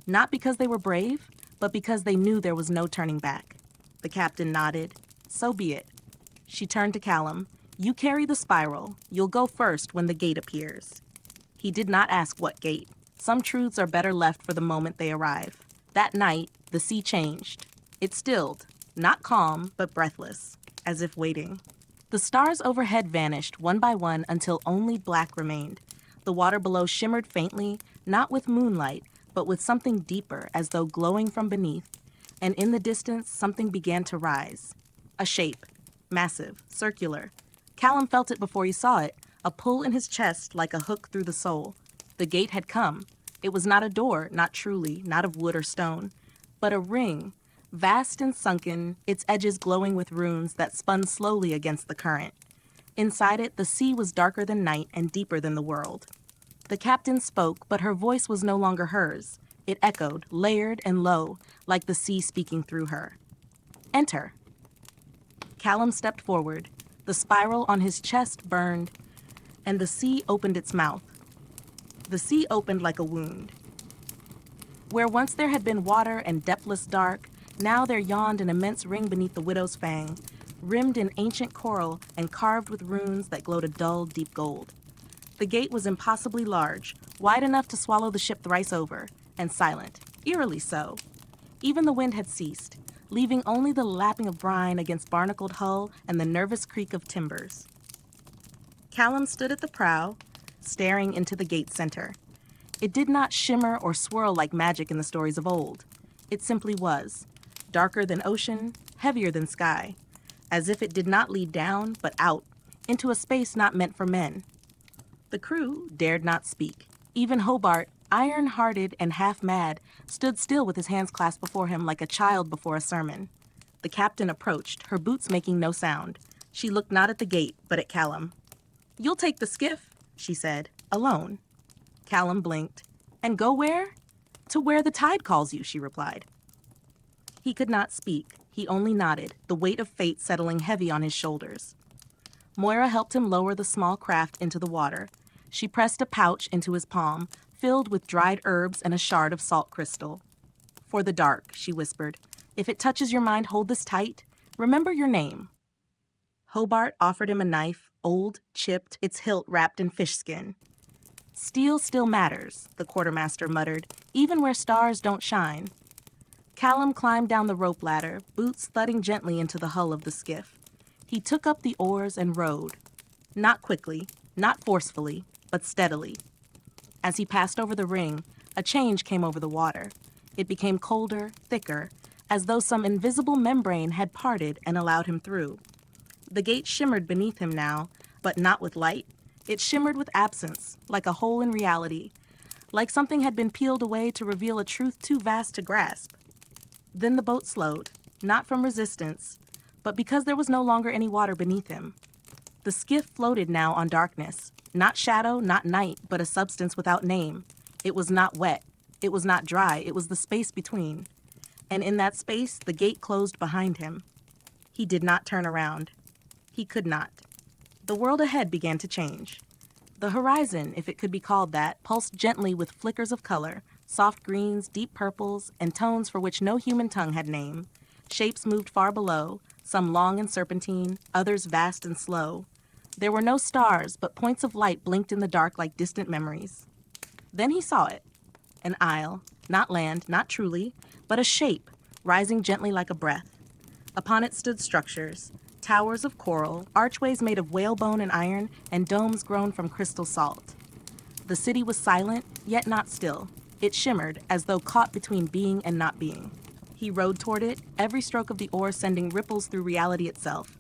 Not because they were brave, but because they knew there was no turning back. The captain nodded. "So be it." She turned to Callum. "You carry the spiral. You'll go first when the gate appears." He did not ask what gate. Some truths are better left for the moment they arrive. That night, the sea changed. It stilled, not calm, but breathless, as if waiting. The stars overhead vanished one by one until only black remained. The water below shimmered faintly, not with moonlight, but with something deeper, as though glowing from beneath. And in the distance, something began to rise. A shape, massive, circular. Callum felt it before he saw it, a pull in his chest like a hook through the soul. The gate had come. It was not a door, not truly, not of wood or stone, but a ring, vast and sunken, its edges glowing with runes that spun slowly against the current. Inside it, the sea was darker than night and deeper than the world. The captain spoke, but her voice was no longer hers. It echoed, layered and low, like the sea speaking through her. "Enter." Callum stepped forward. The spiral on his chest burned, and the sea opened its mouth. The sea opened like a wound. Where once there had been water and depthless dark, now there yawned an immense ring beneath the widow's fang, rimmed in ancient coral and carved with runes that glowed a dull, deep gold. The gate was impossibly large, wide enough to swallow the ship thrice over, and silent, eerily so. Even the wind had ceased, leaving only the lapping of brine against barnacled hull and the nervous creak of timbers. Callum stood at the prow, staring into the gate center. It did not shimmer or swirl like magic in the stories of old. It simply was, darker than ocean, heavier than sky, as if it did not lead down, but out, into a space not meant for men. The crew dared not speak. Even Hobart, iron-hearted and half-mad, stood still with his hands clasped before him like a child before a sermon. The captain approached, her boots making no sound. She looked not at the gate, but at Callum. "You'll take the skiff," she said, "alone." Callum blinked. "And go where?" "To where the tide calls you," she replied. He could not speak. He only nodded, the weight of fate settling heavy on his shoulders. Moira helped him lower the small craft into the water. She pressed a pouch into his palm, filled with dried herbs and a shard of salt crystal. "For the dark," she whispered. "If it touches your mind, hold this tight. Remember your name." Hobart offered him a knife, old, chipped, its hilt wrapped in fish skin. "Steel still matters," the quartermaster muttered, "even where stars don't shine." Callum climbed down the rope ladder, boots thudding gently into the hull of the skiff. He took up the oars and rowed. Not quickly, not forcefully, but steadily. As he passed over the ring, a change came over the water. It became colder, thicker, as though some invisible membrane had parted and allowed him through. The gate shimmered beneath him now, but not with light. It shimmered with absence, like a hole in reality, like something had been peeled away to reveal a truth too vast to grasp. Then the boat slowed, not from resistance, but because there was no longer any water beneath him. The skiff floated now on darkness, not shadow, not night, but a substance without name. It was not wet, it was not dry, it was the space between. And in that space, the gate closed behind him. He did not turn around. He could not. The world ahead began to change. The horizon, if it could be called that, pulsed gently with flickers of color, soft greens, deep purples, and tones for which no human tongue had name. Shapes moved far below, some long and serpentine, others vast and slow. There were no stars, but points of light blinked in the dark like distant memories. Then he saw it. An isle, not land, not truly, but a shape, rising gently like a breath. Upon it stood structures, towers of coral, archways made of whalebone and iron, and domes grown from crystal salt. The city was silent, yet not still. It shimmered, as though caught between being and not being. He rowed toward it, every stroke of the oar sending ripples through reality itself.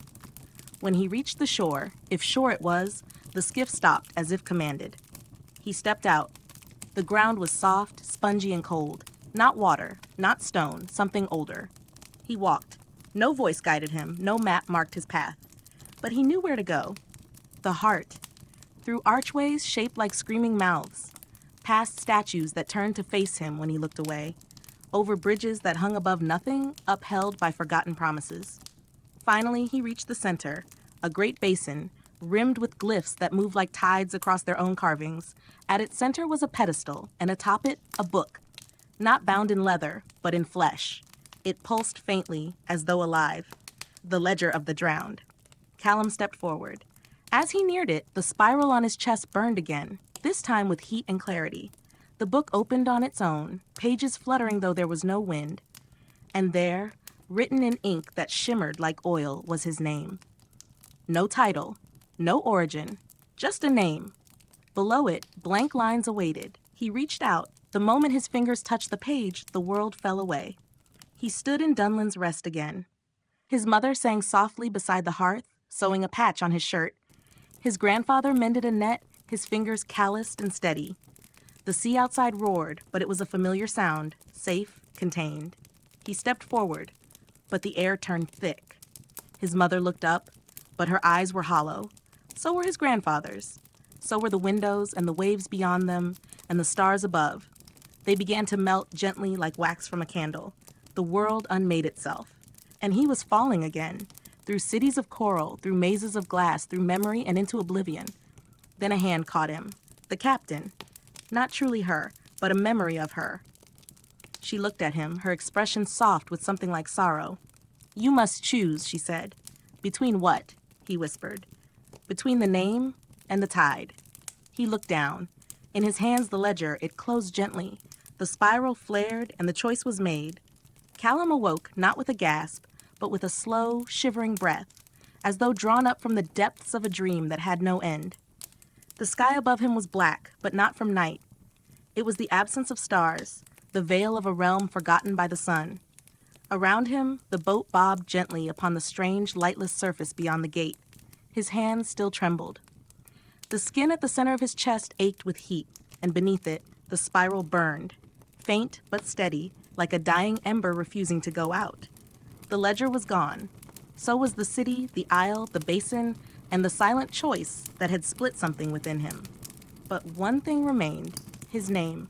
When he reached the shore, if shore it was, the skiff stopped as if commanded. He stepped out. The ground was soft, spongy, and cold. Not water, not stone, something older. He walked. No voice guided him, no map marked his path. But he knew where to go. The heart. Through archways shaped like screaming mouths. Past statues that turned to face him when he looked away. Over bridges that hung above nothing, upheld by forgotten promises. Finally, he reached the center, a great basin, rimmed with glyphs that moved like tides across their own carvings. At its center was a pedestal, and atop it, a book. Not bound in leather, but in flesh. It pulsed faintly, as though alive. The ledger of the drowned. Callum stepped forward. As he neared it, the spiral on his chest burned again, this time with heat and clarity. The book opened on its own, pages fluttering though there was no wind. And there, written in ink that shimmered like oil, was his name. No title, no origin, just a name. Below it, blank lines awaited. He reached out. The moment his fingers touched the page, the world fell away. He stood in Dunlan's Rest again. His mother sang softly beside the hearth, sewing a patch on his shirt. His grandfather mended a net, his fingers calloused and steady. The sea outside roared, but it was a familiar sound, safe, contained. He stepped forward, but the air turned thick. His mother looked up, but her eyes were hollow. So were his grandfather's. So were the windows and the waves beyond them and the stars above. They began to melt gently like wax from a candle. The world unmade itself. And he was falling again, through cities of coral, through mazes of glass, through memory and into oblivion. Then a hand caught him. The captain. Not truly her, but a memory of her. She looked at him, her expression soft with something like sorrow. "You must choose," she said. "Between what?" he whispered. "Between the name and the tide." He looked down. In his hands the ledger, it closed gently. The spiral flared, and the choice was made. Callum awoke, not with a gasp, but with a slow, shivering breath, as though drawn up from the depths of a dream that had no end. The sky above him was black, but not from night. It was the absence of stars, the veil of a realm forgotten by the sun. Around him, the boat bobbed gently upon the strange, lightless surface beyond the gate. His hands still trembled. The skin at the center of his chest ached with heat, and beneath it, the spiral burned, faint but steady, like a dying ember refusing to go out. The ledger was gone. So was the city, the isle, the basin, and the silent choice that had split something within him. But one thing remained, his name.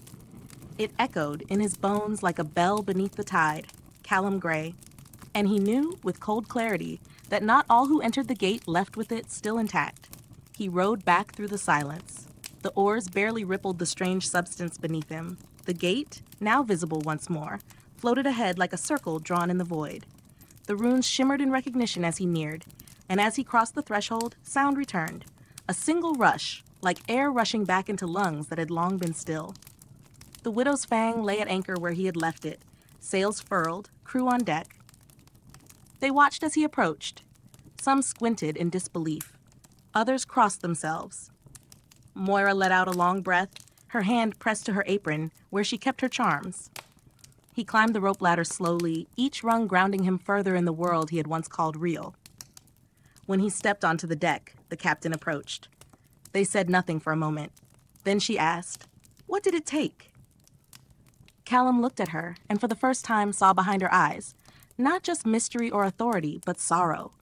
It echoed in his bones like a bell beneath the tide, Callum Grey. And he knew, with cold clarity, that not all who entered the gate left with it still intact. He rowed back through the silence. The oars barely rippled the strange substance beneath him. The gate, now visible once more, floated ahead like a circle drawn in the void. The runes shimmered in recognition as he neared, and as he crossed the threshold, sound returned. A single rush, like air rushing back into lungs that had long been still. The widow's Fang lay at anchor where he had left it, sails furled, crew on deck. They watched as he approached. Some squinted in disbelief. Others crossed themselves. Moira let out a long breath, her hand pressed to her apron, where she kept her charms. He climbed the rope ladder slowly, each rung grounding him further in the world he had once called real. When he stepped onto the deck, the captain approached. They said nothing for a moment. Then she asked, "What did it take?" Callum looked at her, and for the first time saw behind her eyes, not just mystery or authority, but sorrow.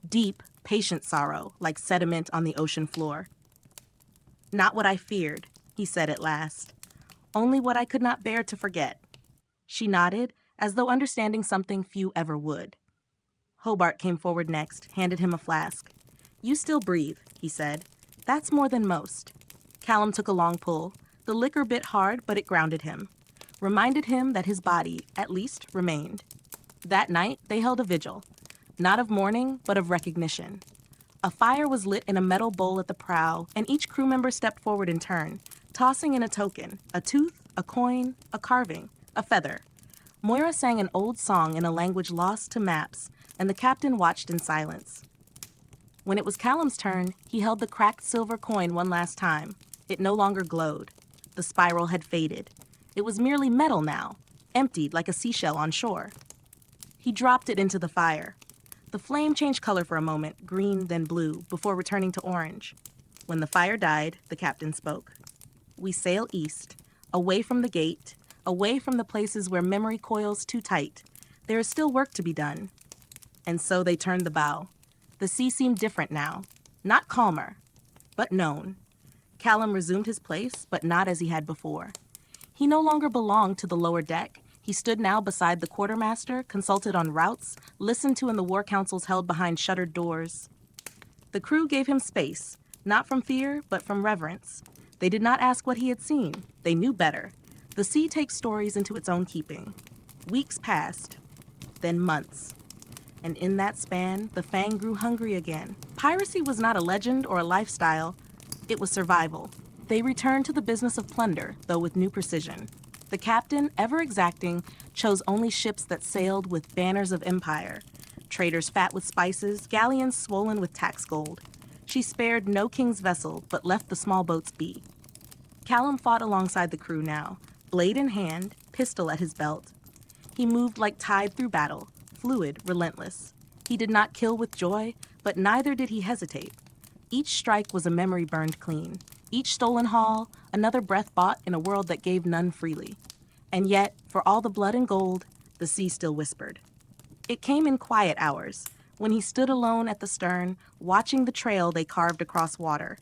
Deep, patient sorrow, like sediment on the ocean floor. "Not what I feared," he said at last. "Only what I could not bear to forget." She nodded, as though understanding something few ever would. Hobart came forward next, handed him a flask. "You still breathe," he said. "That's more than most." Callum took a long pull. The liquor bit hard, but it grounded him. Reminded him that his body, at least, remained. That night, they held a vigil. Not of mourning, but of recognition. A fire was lit in a metal bowl at the prow, and each crew member stepped forward in turn, tossing in a token, a tooth, a coin, a carving, a feather. Moira sang an old song in a language lost to maps, and the captain watched in silence. When it was Callum's turn, he held the cracked silver coin one last time. It no longer glowed. The spiral had faded. It was merely metal now, emptied like a seashell on shore. He dropped it into the fire. The flame changed color for a moment, green then blue, before returning to orange. When the fire died, the captain spoke. "We sail east, away from the gate, away from the places where memory coils too tight. There is still work to be done." And so they turned the bow. The sea seemed different now, not calmer, but known. Callum resumed his place, but not as he had before. He no longer belonged to the lower deck. He stood now beside the quartermaster, consulted on routes, listened to in the war councils held behind shuttered doors. The crew gave him space, not from fear, but from reverence. They did not ask what he had seen. They knew better. The sea takes stories into its own keeping. Weeks passed, then months. And in that span, the Fang grew hungry again. Piracy was not a legend or a lifestyle. It was survival. They returned to the business of plunder, though with new precision. The captain, ever exacting, chose only ships that sailed with banners of empire. Traders fat with spices, galleons swollen with tax gold. She spared no king's vessel, but left the small boats be. Callum fought alongside the crew now, blade in hand, pistol at his belt. He moved like tide through battle, fluid, relentless. He did not kill with joy, but neither did he hesitate. Each strike was a memory burned clean. Each stolen haul, another breath bought in a world that gave none freely. And yet, for all the blood and gold, the sea still whispered. It came in quiet hours, when he stood alone at the stern, watching the trail they carved across water.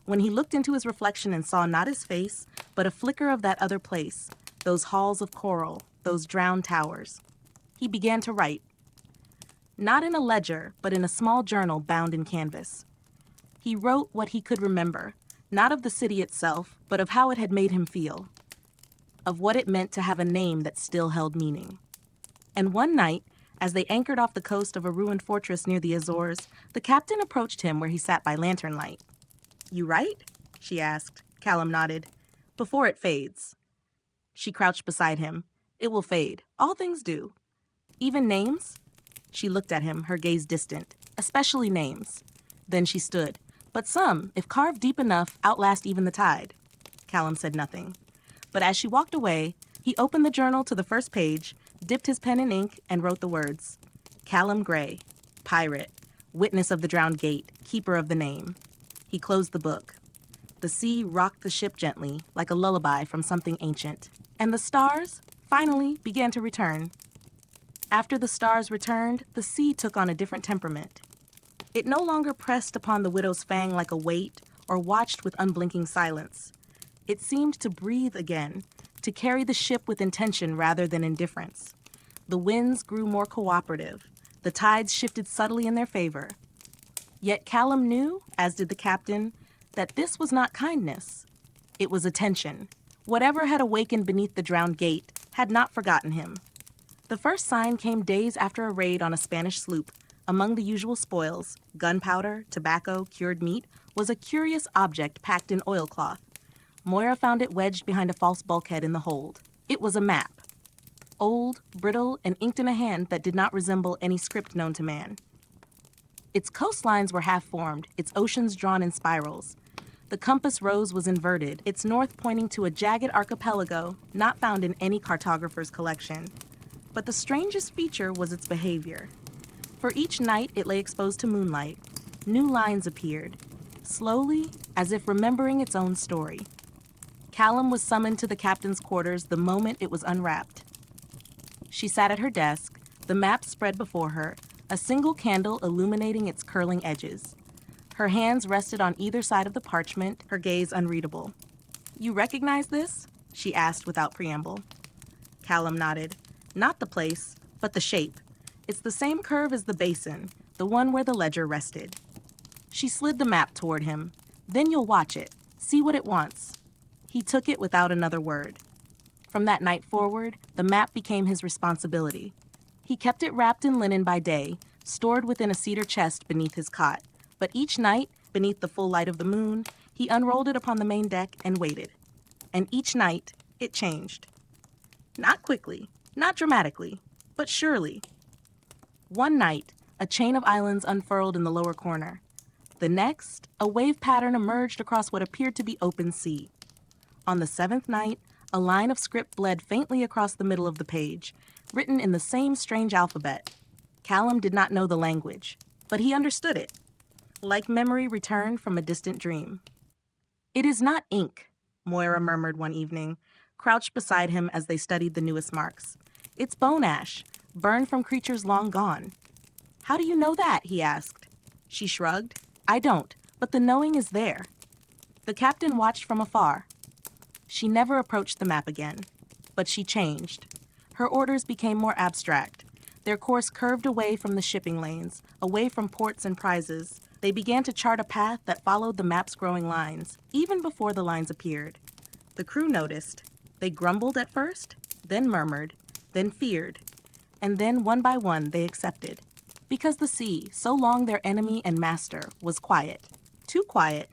When he looked into his reflection and saw not his face, but a flicker of that other place, those halls of coral, those drowned towers. He began to write. Not in a ledger, but in a small journal bound in canvas. He wrote what he could remember, not of the city itself, but of how it had made him feel. of what it meant to have a name that still held meaning. And one night, as they anchored off the coast of a ruined fortress near the Azores, the captain approached him where he sat by lantern light. "You write?" she asked. Callum nodded. "Before it fades." She crouched beside him. "It will fade. All things do." "Even names?" She looked at him, her gaze distant. "Especially names." Then she stood. "But some, if carved deep enough, outlast even the tide." Callum said nothing. But as she walked away, he opened the journal to the first page, dipped his pen in ink, and wrote the words: Callum Grey, pirate, witness of the drowned gate, keeper of the name. He closed the book. The sea rocked the ship gently, like a lullaby from something ancient. And the stars, finally, began to return. After the stars returned, the sea took on a different temperament. It no longer pressed upon the widow's Fang like a weight or watched with unblinking silence. It seemed to breathe again, to carry the ship with intention rather than indifference. The winds grew more cooperative. The tides shifted subtly in their favor. Yet Callum knew, as did the captain, that this was not kindness. It was attention. Whatever had awakened beneath the drowned gate had not forgotten him. The first sign came days after a raid on a Spanish sloop. Among the usual spoils, gunpowder, tobacco, cured meat, was a curious object packed in oilcloth. Moira found it wedged behind a false bulkhead in the hold. It was a map. Old, brittle, and inked in a hand that did not resemble any script known to man. Its coastlines were half-formed, its oceans drawn in spirals. The compass rose was inverted, its north pointing to a jagged archipelago not found in any cartographer's collection. But the strangest feature was its behavior. For each night it lay exposed to moonlight, new lines appeared, slowly, as if remembering its own story. Callum was summoned to the captain's quarters the moment it was unwrapped. She sat at her desk, the map spread before her, a single candle illuminating its curling edges. Her hands rested on either side of the parchment, her gaze unreadable. "You recognize this?" she asked without preamble. Callum nodded. "Not the place, but the shape. It's the same curve as the basin, the one where the ledger rested." She slid the map toward him. "Then you'll watch it, see what it wants." He took it without another word. From that night forward, the map became his responsibility. He kept it wrapped in linen by day, stored within a cedar chest beneath his cot. But each night, beneath the full light of the moon, he unrolled it upon the main deck and waited. And each night, it changed. Not quickly, not dramatically, but surely. One night, a chain of islands unfurled in the lower corner. The next, a wave pattern emerged across what appeared to be open sea. On the seventh night, a line of script bled faintly across the middle of the page, written in the same strange alphabet. Callum did not know the language, but he understood it, like memory returned from a distant dream. "It is not ink," Moira murmured one evening, crouched beside him as they studied the newest marks. "It's bone ash, burned from creatures long gone." "How do you know that?" he asked. She shrugged. "I don't, but the knowing is there." The captain watched from afar. She never approached the map again, but she changed. Her orders became more abstract. Their course curved away from the shipping lanes, away from ports and prizes. They began to chart a path that followed the map's growing lines, even before the lines appeared. The crew noticed. They grumbled at first, then murmured, then feared, and then one by one they accepted. Because the sea, so long their enemy and master, was quiet. Too quiet.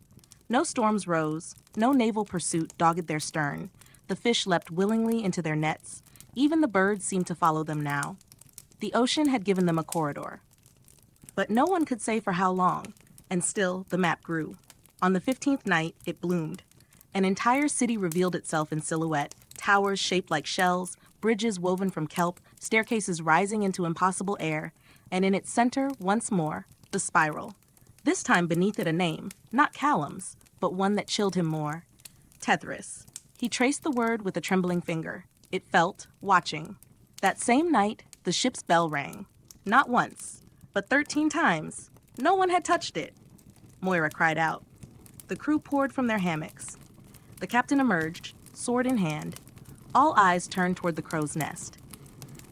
No storms rose, no naval pursuit dogged their stern. The fish leapt willingly into their nets. Even the birds seemed to follow them now. The ocean had given them a corridor. But no one could say for how long, and still the map grew. On the 15th night, it bloomed. An entire city revealed itself in silhouette, towers shaped like shells, bridges woven from kelp, staircases rising into impossible air, and in its center, once more, the spiral. This time beneath it a name, not Callum's, but one that chilled him more. Tethris. He traced the word with a trembling finger. It felt, watching. That same night, the ship's bell rang. Not once, but 13 times. No one had touched it. Moira cried out. The crew poured from their hammocks. The captain emerged, sword in hand. All eyes turned toward the crow's nest.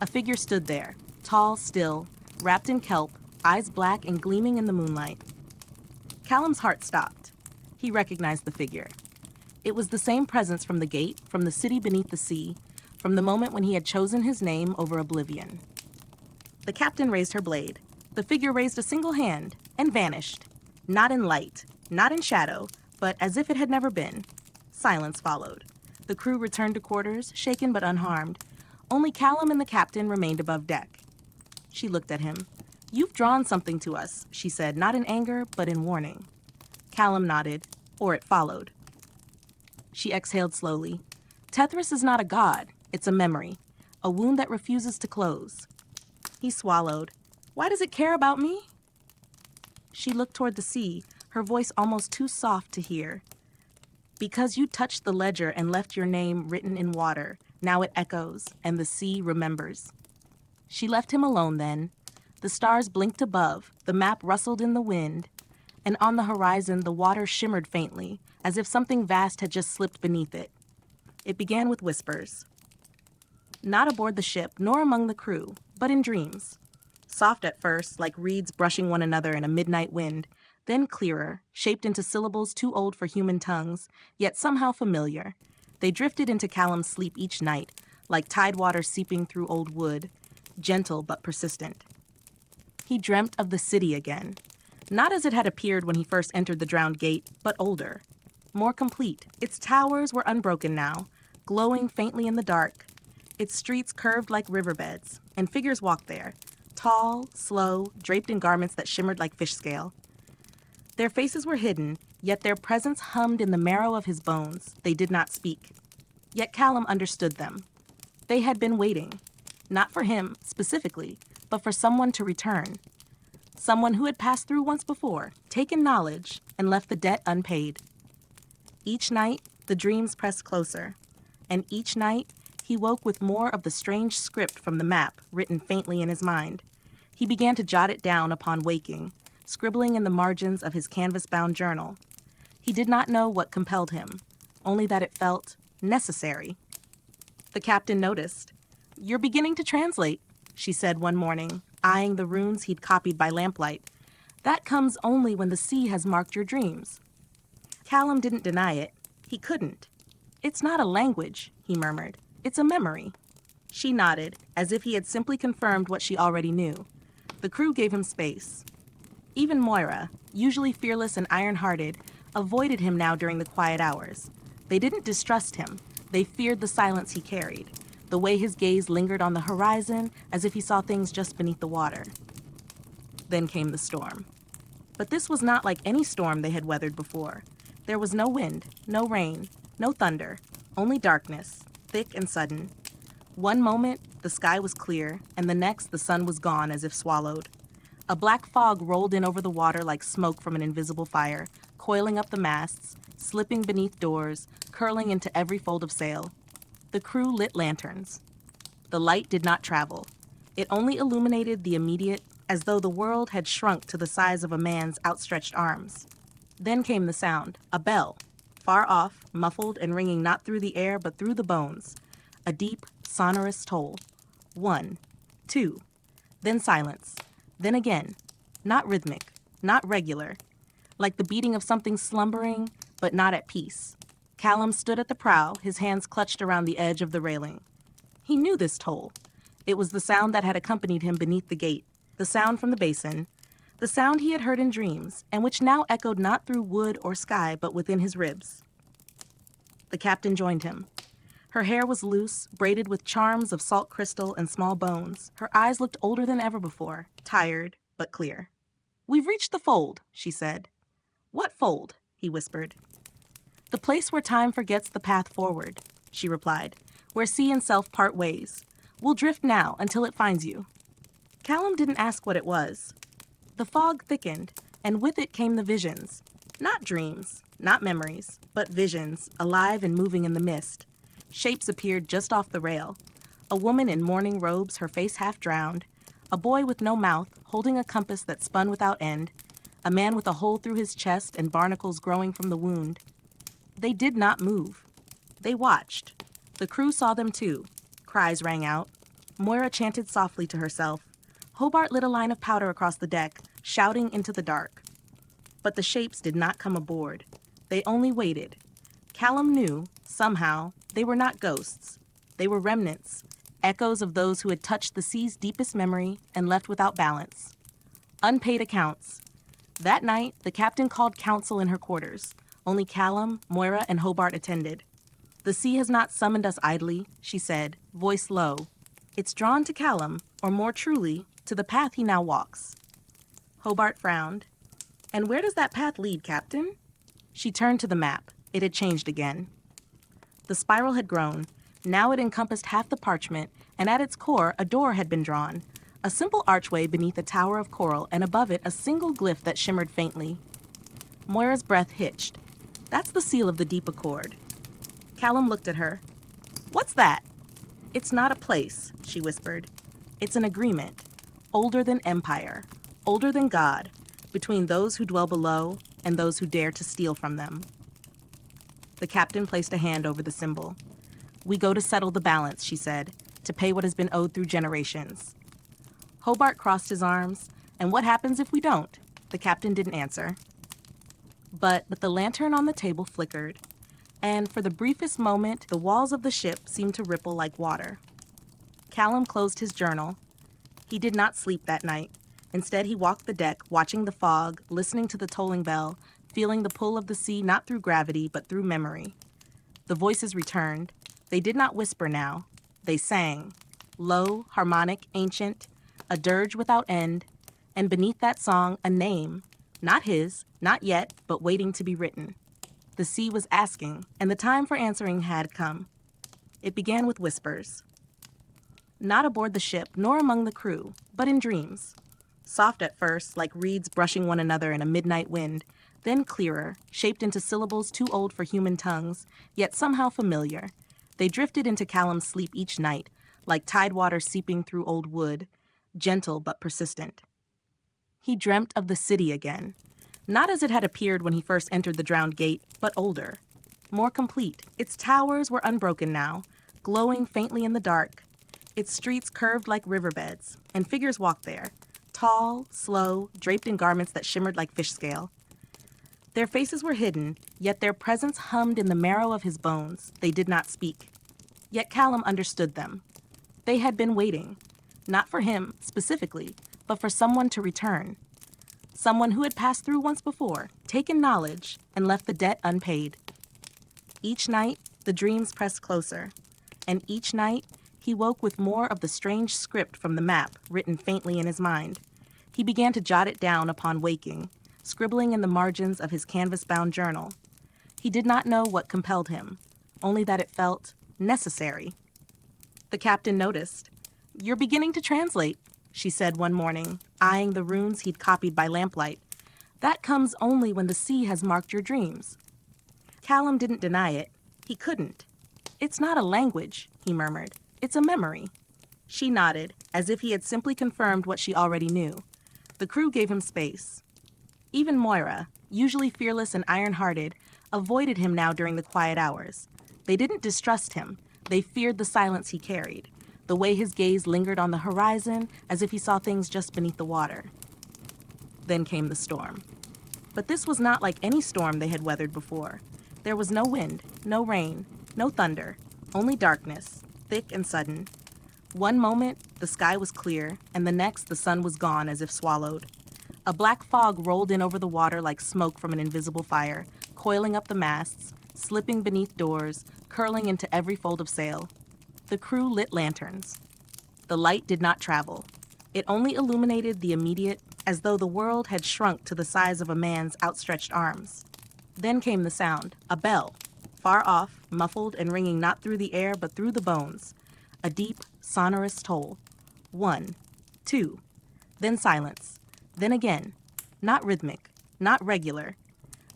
A figure stood there, tall, still, wrapped in kelp, eyes black and gleaming in the moonlight. Callum's heart stopped. He recognized the figure. It was the same presence from the gate, from the city beneath the sea, from the moment when he had chosen his name over oblivion. The captain raised her blade. The figure raised a single hand and vanished. Not in light, not in shadow, but as if it had never been. Silence followed. The crew returned to quarters, shaken but unharmed. Only Callum and the captain remained above deck. She looked at him. "You've drawn something to us," she said, not in anger, but in warning. Callum nodded, or it followed. She exhaled slowly. "Tethras is not a god, it's a memory, a wound that refuses to close." He swallowed. "Why does it care about me?" She looked toward the sea, her voice almost too soft to hear. "Because you touched the ledger and left your name written in water, now it echoes, and the sea remembers." She left him alone then. The stars blinked above, the map rustled in the wind, and on the horizon the water shimmered faintly, as if something vast had just slipped beneath it. It began with whispers. Not aboard the ship, nor among the crew, but in dreams. Soft at first, like reeds brushing one another in a midnight wind, then clearer, shaped into syllables too old for human tongues, yet somehow familiar. They drifted into Callum's sleep each night, like tidewater seeping through old wood, gentle but persistent. He dreamt of the city again, not as it had appeared when he first entered the drowned gate, but older, more complete. Its towers were unbroken now, glowing faintly in the dark. Its streets curved like riverbeds, and figures walked there, tall, slow, draped in garments that shimmered like fish scale. Their faces were hidden, yet their presence hummed in the marrow of his bones. They did not speak. Yet Callum understood them. They had been waiting, not for him, specifically, but for someone to return. Someone who had passed through once before, taken knowledge, and left the debt unpaid. Each night, the dreams pressed closer, and each night, he woke with more of the strange script from the map written faintly in his mind. He began to jot it down upon waking, scribbling in the margins of his canvas-bound journal. He did not know what compelled him, only that it felt necessary. The captain noticed. "You're beginning to translate," she said one morning, eyeing the runes he'd copied by lamplight. "That comes only when the sea has marked your dreams." Callum didn't deny it. He couldn't. "It's not a language," he murmured. "It's a memory." She nodded, as if he had simply confirmed what she already knew. The crew gave him space. Even Moira, usually fearless and iron-hearted, avoided him now during the quiet hours. They didn't distrust him. They feared the silence he carried, the way his gaze lingered on the horizon as if he saw things just beneath the water. Then came the storm. But this was not like any storm they had weathered before. There was no wind, no rain, no thunder, only darkness, thick and sudden. One moment, the sky was clear, and the next, the sun was gone as if swallowed. A black fog rolled in over the water like smoke from an invisible fire, coiling up the masts, slipping beneath doors, curling into every fold of sail. The crew lit lanterns. The light did not travel. It only illuminated the immediate, as though the world had shrunk to the size of a man's outstretched arms. Then came the sound, a bell, far off, muffled and ringing not through the air but through the bones. A deep, sonorous toll. 1, 2, then silence. Then again, not rhythmic, not regular, like the beating of something slumbering, but not at peace. Callum stood at the prow, his hands clutched around the edge of the railing. He knew this toll. It was the sound that had accompanied him beneath the gate, the sound from the basin, the sound he had heard in dreams, and which now echoed not through wood or sky, but within his ribs. The captain joined him. Her hair was loose, braided with charms of salt crystal and small bones. Her eyes looked older than ever before, tired, but clear. "We've reached the fold," she said. "What fold?" he whispered. "The place where time forgets the path forward," she replied, "where sea and self part ways. We'll drift now until it finds you." Callum didn't ask what it was. The fog thickened, and with it came the visions. Not dreams, not memories, but visions, alive and moving in the mist. Shapes appeared just off the rail. A woman in mourning robes, her face half drowned. A boy with no mouth, holding a compass that spun without end. A man with a hole through his chest and barnacles growing from the wound. They did not move. They watched. The crew saw them too. Cries rang out. Moira chanted softly to herself. Hobart lit a line of powder across the deck, shouting into the dark. But the shapes did not come aboard. They only waited. Callum knew, somehow, they were not ghosts. They were remnants, echoes of those who had touched the sea's deepest memory and left without balance. Unpaid accounts. That night, the captain called council in her quarters. Only Callum, Moira, and Hobart attended. "The sea has not summoned us idly," she said, voice low. "It's drawn to Callum, or more truly, to the path he now walks." Hobart frowned. "And where does that path lead, Captain?" She turned to the map. It had changed again. The spiral had grown. Now it encompassed half the parchment, and at its core, a door had been drawn. A simple archway beneath a tower of coral, and above it, a single glyph that shimmered faintly. Moira's breath hitched. "That's the seal of the deep accord." Callum looked at her. "What's that?" "It's not a place," she whispered. "It's an agreement, older than empire, older than God, between those who dwell below and those who dare to steal from them." The captain placed a hand over the symbol. "We go to settle the balance," she said, "to pay what has been owed through generations." Hobart crossed his arms. "And what happens if we don't?" The captain didn't answer. But the lantern on the table flickered, and for the briefest moment, the walls of the ship seemed to ripple like water. Callum closed his journal. He did not sleep that night. Instead, he walked the deck, watching the fog, listening to the tolling bell, feeling the pull of the sea not through gravity, but through memory. The voices returned. They did not whisper now. They sang. Low, harmonic, ancient, a dirge without end, and beneath that song, a name. Not his, not yet, but waiting to be written. The sea was asking, and the time for answering had come. It began with whispers. Not aboard the ship, nor among the crew, but in dreams. Soft at first, like reeds brushing one another in a midnight wind, then clearer, shaped into syllables too old for human tongues, yet somehow familiar. They drifted into Callum's sleep each night, like tidewater seeping through old wood, gentle but persistent. He dreamt of the city again, not as it had appeared when he first entered the drowned gate, but older, more complete. Its towers were unbroken now, glowing faintly in the dark. Its streets curved like riverbeds, and figures walked there, tall, slow, draped in garments that shimmered like fish scale. Their faces were hidden, yet their presence hummed in the marrow of his bones. They did not speak. Yet Callum understood them. They had been waiting, not for him specifically, but for someone to return. Someone who had passed through once before, taken knowledge, and left the debt unpaid. Each night, the dreams pressed closer, and each night, he woke with more of the strange script from the map written faintly in his mind. He began to jot it down upon waking, scribbling in the margins of his canvas-bound journal. He did not know what compelled him, only that it felt necessary. The captain noticed. "You're beginning to translate," she said one morning, eyeing the runes he'd copied by lamplight. "That comes only when the sea has marked your dreams." Callum didn't deny it. He couldn't. "It's not a language," he murmured. "It's a memory." She nodded, as if he had simply confirmed what she already knew. The crew gave him space. Even Moira, usually fearless and iron-hearted, avoided him now during the quiet hours. They didn't distrust him. They feared the silence he carried, the way his gaze lingered on the horizon as if he saw things just beneath the water. Then came the storm. But this was not like any storm they had weathered before. There was no wind, no rain, no thunder, only darkness, thick and sudden. One moment, the sky was clear, and the next, the sun was gone as if swallowed. A black fog rolled in over the water like smoke from an invisible fire, coiling up the masts, slipping beneath doors, curling into every fold of sail. The crew lit lanterns. The light did not travel. It only illuminated the immediate, as though the world had shrunk to the size of a man's outstretched arms. Then came the sound, a bell, far off, muffled and ringing not through the air but through the bones. A deep, sonorous toll. 1, 2, then silence. Then again, not rhythmic, not regular,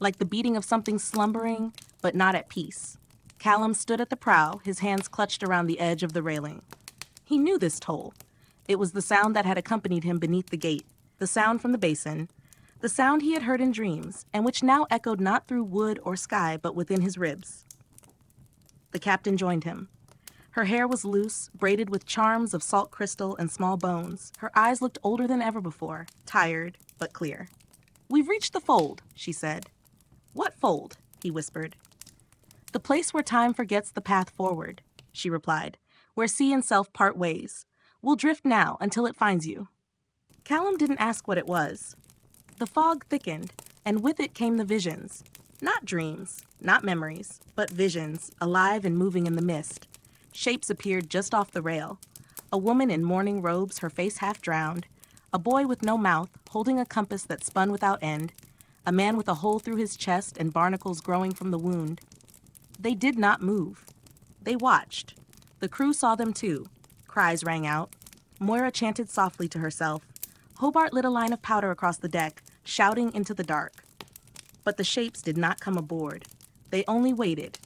like the beating of something slumbering, but not at peace. Callum stood at the prow, his hands clutched around the edge of the railing. He knew this toll. It was the sound that had accompanied him beneath the gate, the sound from the basin, the sound he had heard in dreams, and which now echoed not through wood or sky, but within his ribs. The captain joined him. Her hair was loose, braided with charms of salt crystal and small bones. Her eyes looked older than ever before, tired, but clear. "We've reached the fold," she said. "What fold?" he whispered. The place where time forgets the path forward, she replied, where sea and self part ways. We'll drift now until it finds you. Callum didn't ask what it was. The fog thickened, and with it came the visions. Not dreams, not memories, but visions, alive and moving in the mist. Shapes appeared just off the rail. A woman in mourning robes, her face half drowned. A boy with no mouth, holding a compass that spun without end. A man with a hole through his chest and barnacles growing from the wound. They did not move. They watched. The crew saw them too. Cries rang out. Moira chanted softly to herself. Hobart lit a line of powder across the deck, shouting into the dark. But the shapes did not come aboard. They only waited.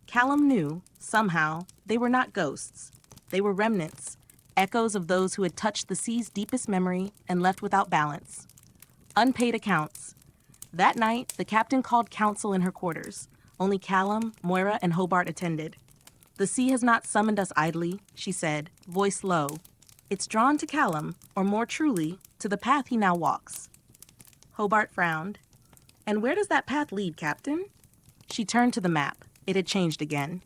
Callum knew, somehow, they were not ghosts. They were remnants, echoes of those who had touched the sea's deepest memory and left without balance. Unpaid accounts. That night, the captain called council in her quarters. Only Callum, Moira, and Hobart attended. The sea has not summoned us idly, she said, voice low. It's drawn to Callum, or more truly, to the path he now walks. Hobart frowned. And where does that path lead, Captain? She turned to the map. It had changed again.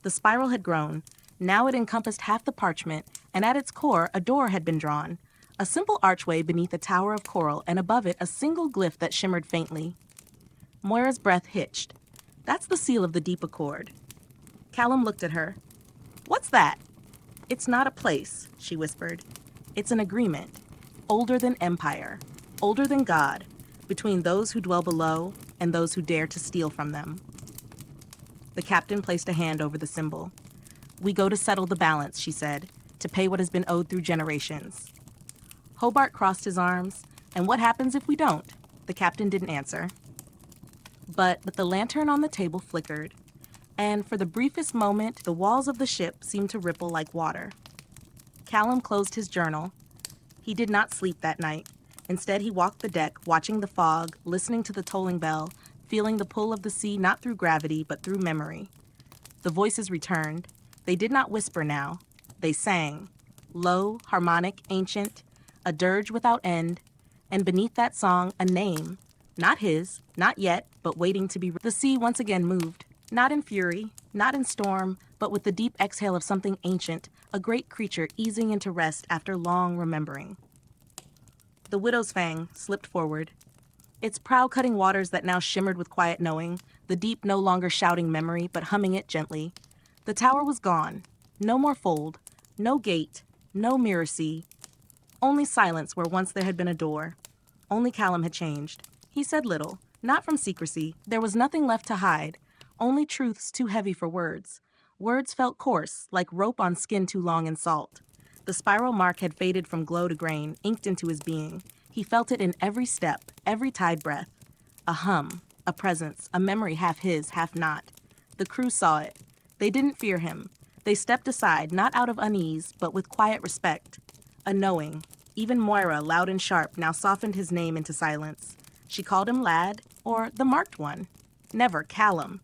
The spiral had grown. Now it encompassed half the parchment, and at its core a door had been drawn. A simple archway beneath a tower of coral, and above it a single glyph that shimmered faintly. Moira's breath hitched. That's the seal of the deep accord. Callum looked at her. What's that? It's not a place, she whispered. It's an agreement. Older than empire. Older than God. Between those who dwell below and those who dare to steal from them. The captain placed a hand over the symbol. We go to settle the balance, she said, to pay what has been owed through generations. Hobart crossed his arms. And what happens if we don't? The captain didn't answer. But the lantern on the table flickered, and for the briefest moment, the walls of the ship seemed to ripple like water. Callum closed his journal. He did not sleep that night. Instead, he walked the deck, watching the fog, listening to the tolling bell, feeling the pull of the sea not through gravity, but through memory. The voices returned. They did not whisper now. They sang. Low, harmonic, ancient, a dirge without end, and beneath that song, a name. Not his, not yet, but waiting to be... The sea once again moved. Not in fury, not in storm, but with the deep exhale of something ancient, a great creature easing into rest after long remembering. The widow's Fang slipped forward. Its prow cutting waters that now shimmered with quiet knowing, the deep no longer shouting memory, but humming it gently. The tower was gone. No more fold. No gate. No mirror sea. Only silence where once there had been a door. Only Callum had changed. He said little, not from secrecy. There was nothing left to hide. Only truths too heavy for words. Words felt coarse, like rope on skin too long in salt. The spiral mark had faded from glow to grain, inked into his being. He felt it in every step, every tide breath. A hum, a presence, a memory half his, half not. The crew saw it. They didn't fear him. They stepped aside, not out of unease, but with quiet respect. A knowing. Even Moira, loud and sharp, now softened his name into silence. She called him Lad, or the marked one. Never Callum.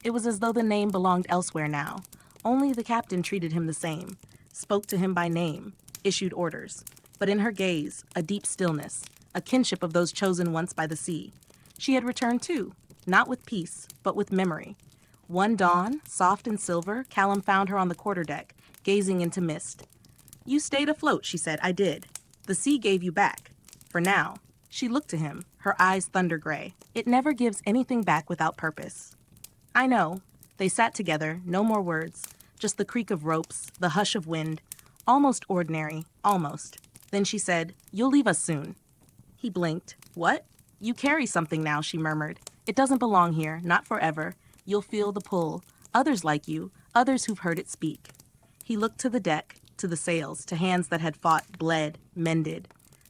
It was as though the name belonged elsewhere now. Only the captain treated him the same, spoke to him by name, issued orders. But in her gaze, a deep stillness, a kinship of those chosen once by the sea. She had returned too, not with peace, but with memory. One dawn, soft and silver, Callum found her on the quarterdeck, gazing into mist. You stayed afloat, she said. I did. The sea gave you back. For now. She looked to him, her eyes thunder gray. It never gives anything back without purpose. I know. They sat together, no more words, just the creak of ropes, the hush of wind. Almost ordinary, almost. Then she said, You'll leave us soon. He blinked. What? You carry something now, she murmured. It doesn't belong here, not forever. You'll feel the pull. Others like you, others who've heard it speak. He looked to the deck, to the sails, to hands that had fought, bled, mended.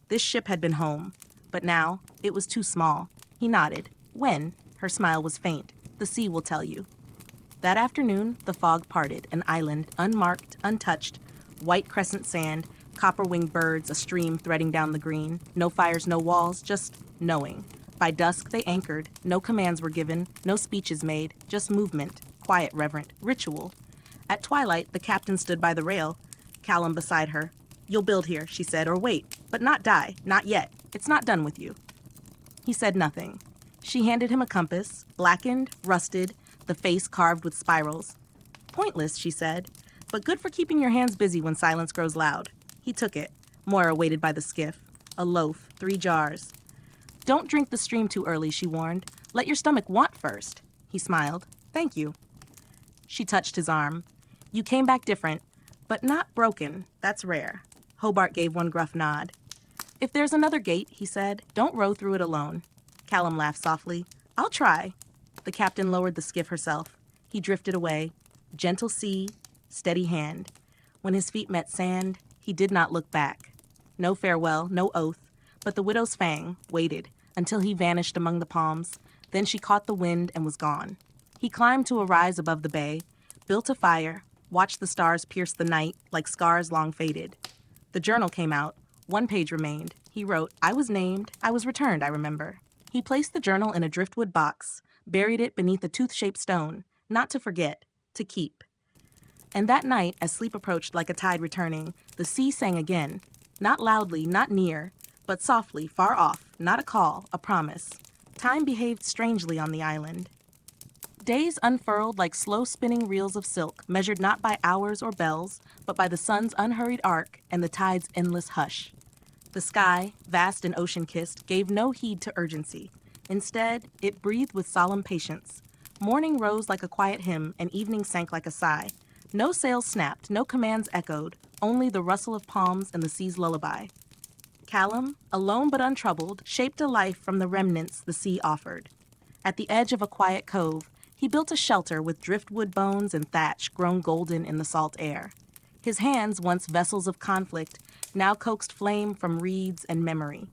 This ship had been home. But now, it was too small. He nodded. When? Her smile was faint. The sea will tell you. That afternoon, the fog parted, an island, unmarked, untouched, white crescent sand, copper-winged birds, a stream threading down the green. No fires, no walls, just knowing. By dusk, they anchored. No commands were given, no speeches made, just movement, quiet, reverent, ritual. At twilight, the captain stood by the rail, Callum beside her. You'll build here, she said, or wait, but not die, not yet. It's not done with you. He said nothing. She handed him a compass, blackened, rusted, the face carved with spirals. Pointless, she said, but good for keeping your hands busy when silence grows loud. He took it. Moira waited by the skiff. A loaf, 3 jars. Don't drink the stream too early, she warned. Let your stomach want first. He smiled. Thank you. She touched his arm. You came back different, but not broken. That's rare. Hobart gave one gruff nod. If there's another gate, he said, don't row through it alone. Callum laughed softly. I'll try. The captain lowered the skiff herself. He drifted away. Gentle sea, steady hand. When his feet met sand, he did not look back. No farewell, no oath, but the widow's Fang waited until he vanished among the palms. Then she caught the wind and was gone. He climbed to a rise above the bay, built a fire, watched the stars pierce the night like scars long faded. The journal came out. 1 page remained. He wrote, I was named, I was returned, I remember. He placed the journal in a driftwood box, buried it beneath a tooth-shaped stone, not to forget, to keep. And that night, as sleep approached like a tide returning, the sea sang again, not loudly, not near, but softly, far off, not a call, a promise. Time behaved strangely on the island. Days unfurled like slow-spinning reels of silk, measured not by hours or bells, but by the sun's unhurried arc and the tide's endless hush. The sky, vast and ocean-kissed, gave no heed to urgency. Instead, it breathed with solemn patience. Morning rose like a quiet hymn, and evening sank like a sigh. No sails snapped, no commands echoed, only the rustle of palms and the sea's lullaby. Callum, alone but untroubled, shaped a life from the remnants the sea offered. At the edge of a quiet cove, he built a shelter with driftwood bones and thatch grown golden in the salt air. His hands, once vessels of conflict, now coaxed flame from reeds and memory.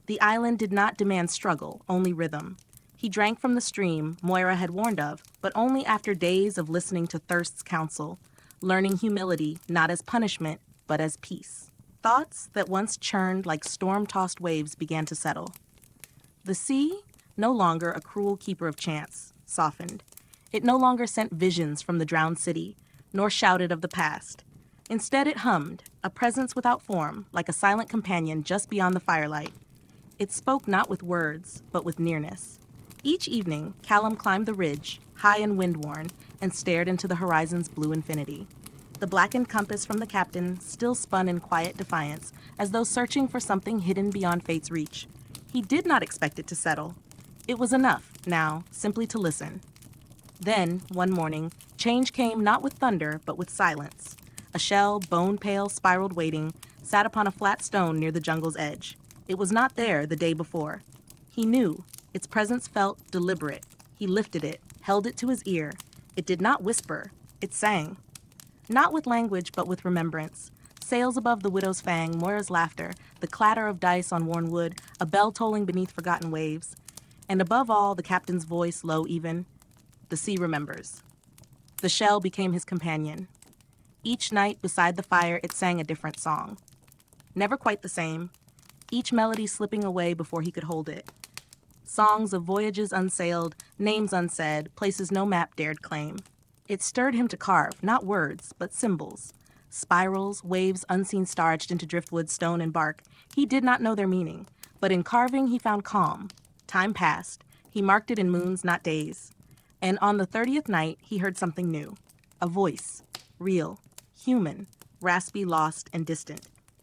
The island did not demand struggle, only rhythm. He drank from the stream Moira had warned of, but only after days of listening to thirst's counsel, learning humility not as punishment, but as peace. Thoughts that once churned like storm-tossed waves began to settle. The sea, no longer a cruel keeper of chance, softened. It no longer sent visions from the drowned city, nor shouted of the past. Instead it hummed, a presence without form, like a silent companion just beyond the firelight. It spoke not with words, but with nearness. Each evening, Callum climbed the ridge, high and wind-worn, and stared into the horizon's blue infinity. The blackened compass from the captain still spun in quiet defiance, as though searching for something hidden beyond fate's reach. He did not expect it to settle. It was enough, now, simply to listen. Then, one morning, change came not with thunder, but with silence. A shell, bone-pale, spiraled waiting, sat upon a flat stone near the jungle's edge. It was not there the day before. He knew. Its presence felt deliberate. He lifted it, held it to his ear. It did not whisper. It sang. Not with language, but with remembrance. Sails above the widow's Fang, Moira's laughter, the clatter of dice on worn wood, a bell tolling beneath forgotten waves. And above all, the captain's voice, low even. The sea remembers. The shell became his companion. Each night, beside the fire, it sang a different song. Never quite the same. Each melody slipping away before he could hold it. Songs of voyages unsailed, names unsaid, places no map dared claim. It stirred him to carve, not words, but symbols. Spirals, waves unseen starched into driftwood, stone, and bark. He did not know their meaning, but in carving he found calm. Time passed. He marked it in moons, not days. And on the 30th night, he heard something new. A voice. Real. Human. Raspy, lost, and distant.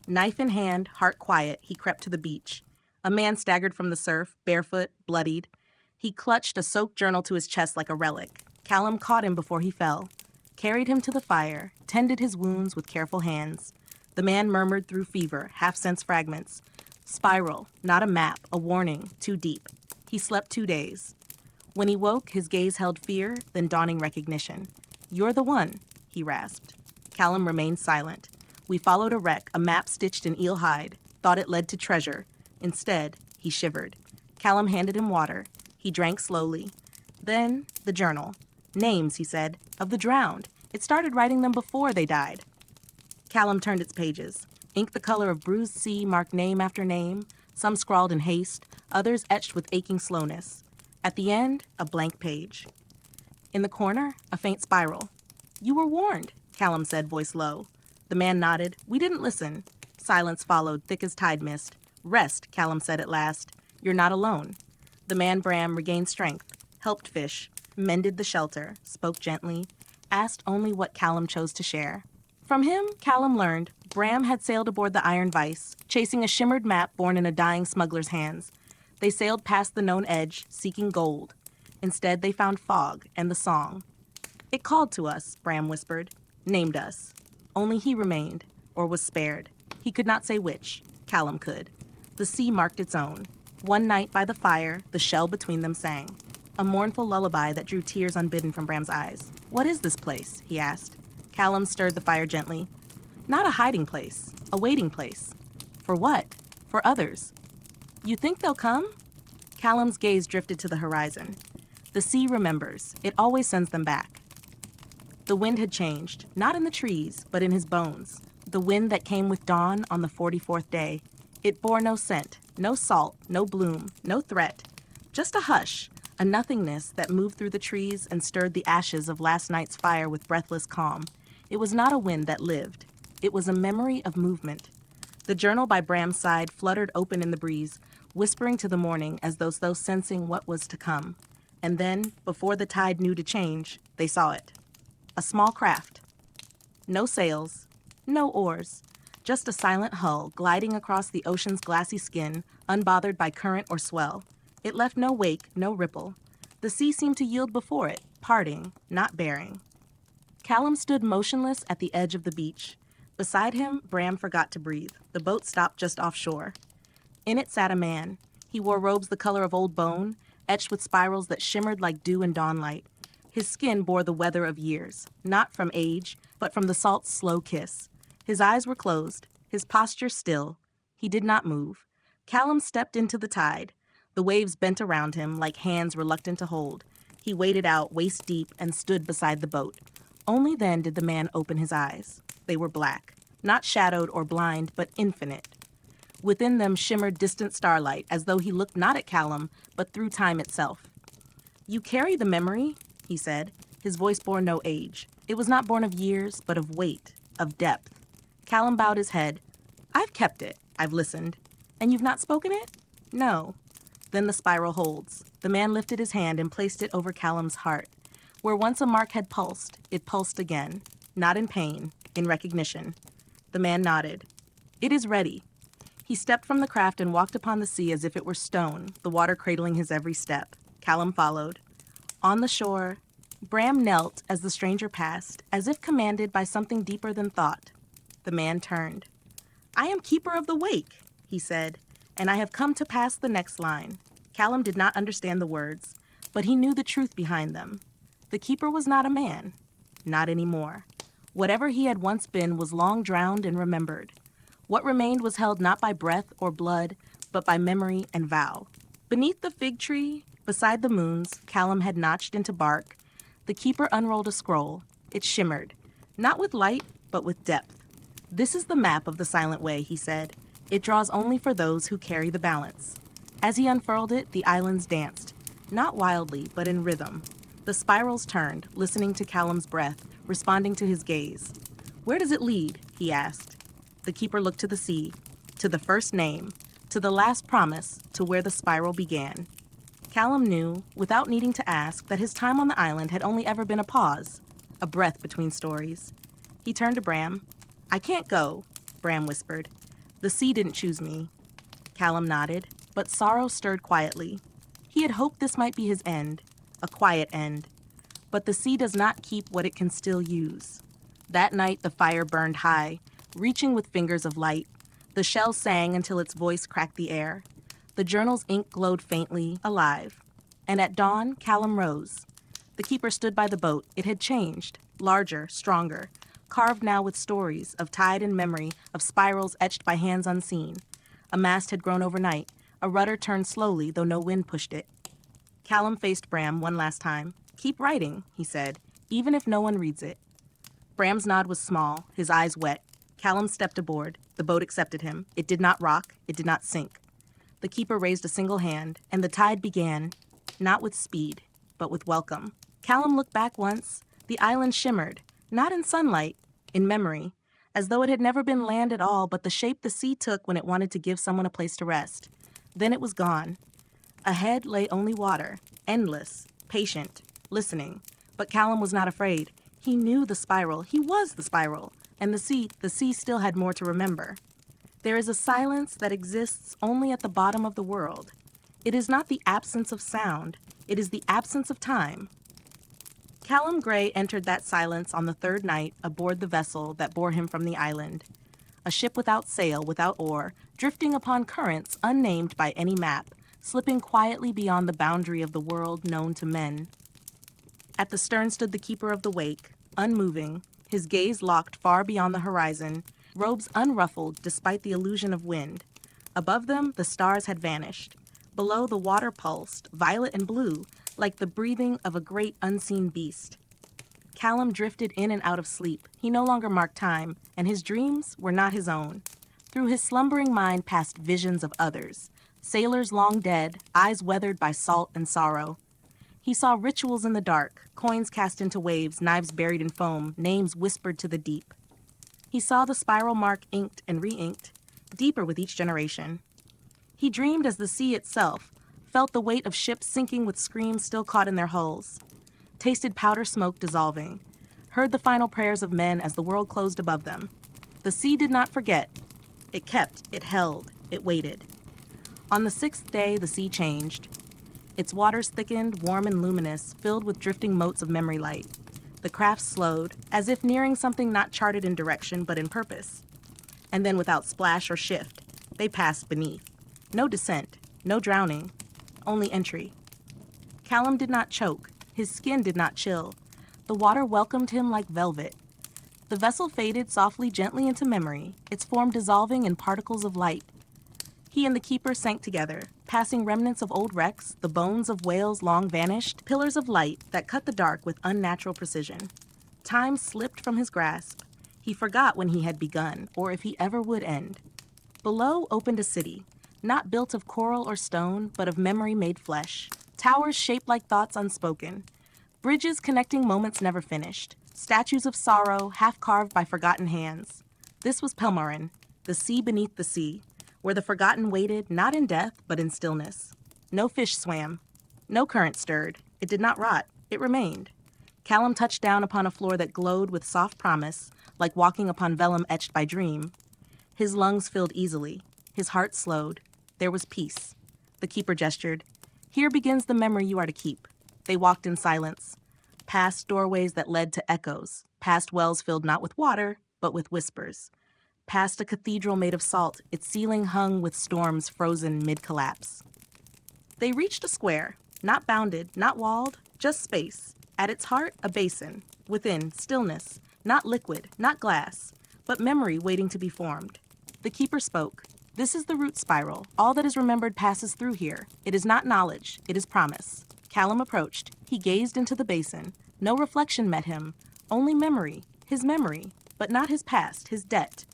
Knife in hand, heart quiet, he crept to the beach. A man staggered from the surf, barefoot, bloodied. He clutched a soaked journal to his chest like a relic. Callum caught him before he fell, carried him to the fire, tended his wounds with careful hands. The man murmured through fever, half-sense fragments. Spiral, not a map, a warning, too deep. He slept 2 days. When he woke, his gaze held fear, then dawning recognition. You're the one, he rasped. Callum remained silent. We followed a wreck, a map stitched in eel hide, thought it led to treasure. Instead, he shivered. Callum handed him water. He drank slowly. Then, the journal. Names, he said, of the drowned. It started writing them before they died. Callum turned its pages. Ink the color of bruised sea marked name after name, some scrawled in haste, others etched with aching slowness. At the end, a blank page. In the corner, a faint spiral. You were warned, Callum said, voice low. The man nodded. We didn't listen. Silence followed, thick as tide mist. Rest, Callum said at last. You're not alone. The man Bram regained strength, helped fish. mended the shelter, spoke gently, asked only what Callum chose to share. From him, Callum learned Bram had sailed aboard the Iron Vice, chasing a shimmered map born in a dying smuggler's hands. They sailed past the known edge, seeking gold. Instead, they found fog and the song. It called to us, Bram whispered, named us. Only he remained, or was spared. He could not say which. Callum could. The sea marked its own. One night by the fire, the shell between them sang. A mournful lullaby that drew tears unbidden from Bram's eyes. What is this place? He asked. Callum stirred the fire gently. Not a hiding place, a waiting place. For what? For others. You think they'll come? Callum's gaze drifted to the horizon. The sea remembers. It always sends them back. The wind had changed, not in the trees, but in his bones. The wind that came with dawn on the 44th day. It bore no scent, no salt, no bloom, no threat. Just a hush, a nothingness that moved through the trees and stirred the ashes of last night's fire with breathless calm. It was not a wind that lived. It was a memory of movement. The journal by Bram's side fluttered open in the breeze, whispering to the morning as though sensing what was to come. And then, before the tide knew to change, they saw it. A small craft. No sails, no oars, just a silent hull gliding across the ocean's glassy skin, unbothered by current or swell. It left no wake, no ripple. The sea seemed to yield before it, parting, not bearing. Callum stood motionless at the edge of the beach. Beside him, Bram forgot to breathe. The boat stopped just offshore. In it sat a man. He wore robes the color of old bone, etched with spirals that shimmered like dew in dawnlight. His skin bore the weather of years, not from age, but from the salt's slow kiss. His eyes were closed, his posture still. He did not move. Callum stepped into the tide. The waves bent around him like hands reluctant to hold. He waded out waist deep and stood beside the boat. Only then did the man open his eyes. They were black, not shadowed or blind, but infinite. Within them shimmered distant starlight, as though he looked not at Callum, but through time itself. You carry the memory, he said. His voice bore no age. It was not born of years, but of weight, of depth. Callum bowed his head. I've kept it. I've listened. And you've not spoken it? No. Then the spiral holds. The man lifted his hand and placed it over Callum's heart. Where once a mark had pulsed, it pulsed again. Not in pain, in recognition. The man nodded. It is ready. He stepped from the craft and walked upon the sea as if it were stone, the water cradling his every step. Callum followed. On the shore, Bram knelt as the stranger passed, as if commanded by something deeper than thought. The man turned. I am keeper of the wake, he said, and I have come to pass the next line. Callum did not understand the words, but he knew the truth behind them. The keeper was not a man. Not anymore. Whatever he had once been was long drowned and remembered. What remained was held not by breath or blood, but by memory and vow. Beneath the fig tree, beside the moons, Callum had notched into bark. The keeper unrolled a scroll. It shimmered, not with light, but with depth. This is the map of the silent way, he said. It draws only for those who carry the balance. As he unfurled it, the islands danced, not wildly, but in rhythm. The spirals turned, listening to Callum's breath, responding to his gaze. Where does it lead? He asked. The keeper looked to the sea, to the first name, to the last promise, to where the spiral began. Callum knew, without needing to ask, that his time on the island had only ever been a pause, a breath between stories. He turned to Bram. I can't go, Bram whispered. The sea didn't choose me. Callum nodded, but sorrow stirred quietly. He had hoped this might be his end, a quiet end. But the sea does not keep what it can still use. That night the fire burned high, reaching with fingers of light. The shell sang until its voice cracked the air. The journal's ink glowed faintly, alive. And at dawn, Callum rose. The keeper stood by the boat. It had changed, larger, stronger, carved now with stories of tide and memory, of spirals etched by hands unseen. A mast had grown overnight. A rudder turned slowly, though no wind pushed it. Callum faced Bram one last time. Keep writing, he said, even if no one reads it. Bram's nod was small, his eyes wet. Callum stepped aboard. The boat accepted him. It did not rock. It did not sink. The keeper raised a single hand, and the tide began, not with speed, but with welcome. Callum looked back once. The island shimmered, not in sunlight, in memory, as though it had never been land at all, but the shape the sea took when it wanted to give someone a place to rest. Then it was gone. Ahead lay only water, endless, patient, listening. But Callum was not afraid. He knew the spiral. He was the spiral. And the sea still had more to remember. There is a silence that exists only at the bottom of the world. It is not the absence of sound. It is the absence of time. Callum Grey entered that silence on the third night aboard the vessel that bore him from the island. A ship without sail, without oar, drifting upon currents unnamed by any map, slipping quietly beyond the boundary of the world known to men. At the stern stood the keeper of the wake, unmoving, his gaze locked far beyond the horizon, robes unruffled despite the illusion of wind. Above them, the stars had vanished. Below, the water pulsed, violet and blue, like the breathing of a great unseen beast. Callum drifted in and out of sleep. He no longer marked time, and his dreams were not his own. Through his slumbering mind passed visions of others, sailors long dead, eyes weathered by salt and sorrow. He saw rituals in the dark, coins cast into waves, knives buried in foam, names whispered to the deep. He saw the spiral mark inked and re-inked, deeper with each generation. He dreamed as the sea itself, felt the weight of ships sinking with screams still caught in their hulls, tasted powder smoke dissolving, heard the final prayers of men as the world closed above them. The sea did not forget. It kept, it held, it waited. On the sixth day, the sea changed. Its waters thickened, warm and luminous, filled with drifting motes of memory light. The craft slowed, as if nearing something not charted in direction but in purpose. And then without splash or shift, they passed beneath. No descent, no drowning, only entry. Callum did not choke. His skin did not chill. The water welcomed him like velvet. The vessel faded softly, gently into memory, its form dissolving in particles of light. He and the keeper sank together, passing remnants of old wrecks, the bones of whales long vanished, pillars of light that cut the dark with unnatural precision. Time slipped from his grasp. He forgot when he had begun, or if he ever would end. Below opened a city, not built of coral or stone, but of memory made flesh. Towers shaped like thoughts unspoken. Bridges connecting moments never finished. Statues of sorrow, half carved by forgotten hands. This was Pelmarin, the sea beneath the sea, where the forgotten waited not in death, but in stillness. No fish swam. No current stirred. It did not rot. It remained. Callum touched down upon a floor that glowed with soft promise, like walking upon vellum etched by dream. His lungs filled easily. His heart slowed. There was peace. The keeper gestured. Here begins the memory you are to keep. They walked in silence, past doorways that led to echoes, past wells filled not with water, but with whispers, past a cathedral made of salt, its ceiling hung with storms frozen mid-collapse. They reached a square, not bounded, not walled, just space. At its heart, a basin. Within, stillness, not liquid, not glass, but memory waiting to be formed. The keeper spoke. This is the root spiral. All that is remembered passes through here. It is not knowledge. It is promise. Callum approached. He gazed into the basin. No reflection met him. Only memory. His memory. But not his past, his debt.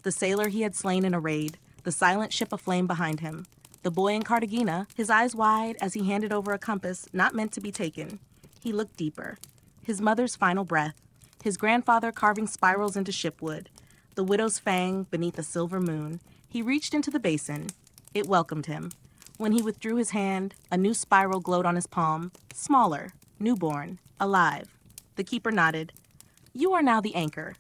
The sailor he had slain in a raid. The silent ship aflame behind him. The boy in Cartagena, his eyes wide as he handed over a compass not meant to be taken. He looked deeper. His mother's final breath. His grandfather carving spirals into shipwood. The widow's fang beneath a silver moon. He reached into the basin. It welcomed him. When he withdrew his hand, a new spiral glowed on his palm, smaller, newborn, alive. The keeper nodded. You are now the anchor.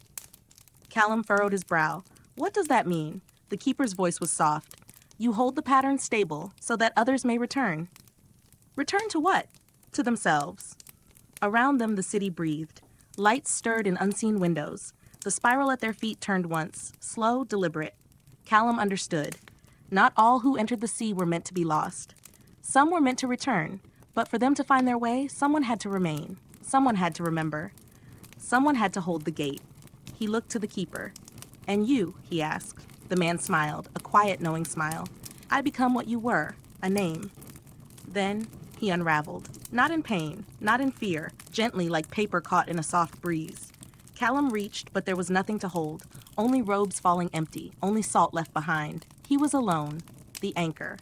Callum furrowed his brow. What does that mean? The keeper's voice was soft. You hold the pattern stable so that others may return. Return to what? To themselves. Around them the city breathed. Lights stirred in unseen windows. The spiral at their feet turned once, slow, deliberate. Callum understood. Not all who entered the sea were meant to be lost. Some were meant to return, but for them to find their way, someone had to remain. Someone had to remember. Someone had to hold the gate. He looked to the keeper. And you, he asked. The man smiled, a quiet, knowing smile. I become what you were, a name. Then he unraveled, not in pain, not in fear, gently like paper caught in a soft breeze. Callum reached, but there was nothing to hold, only robes falling empty, only salt left behind. He was alone, the anchor.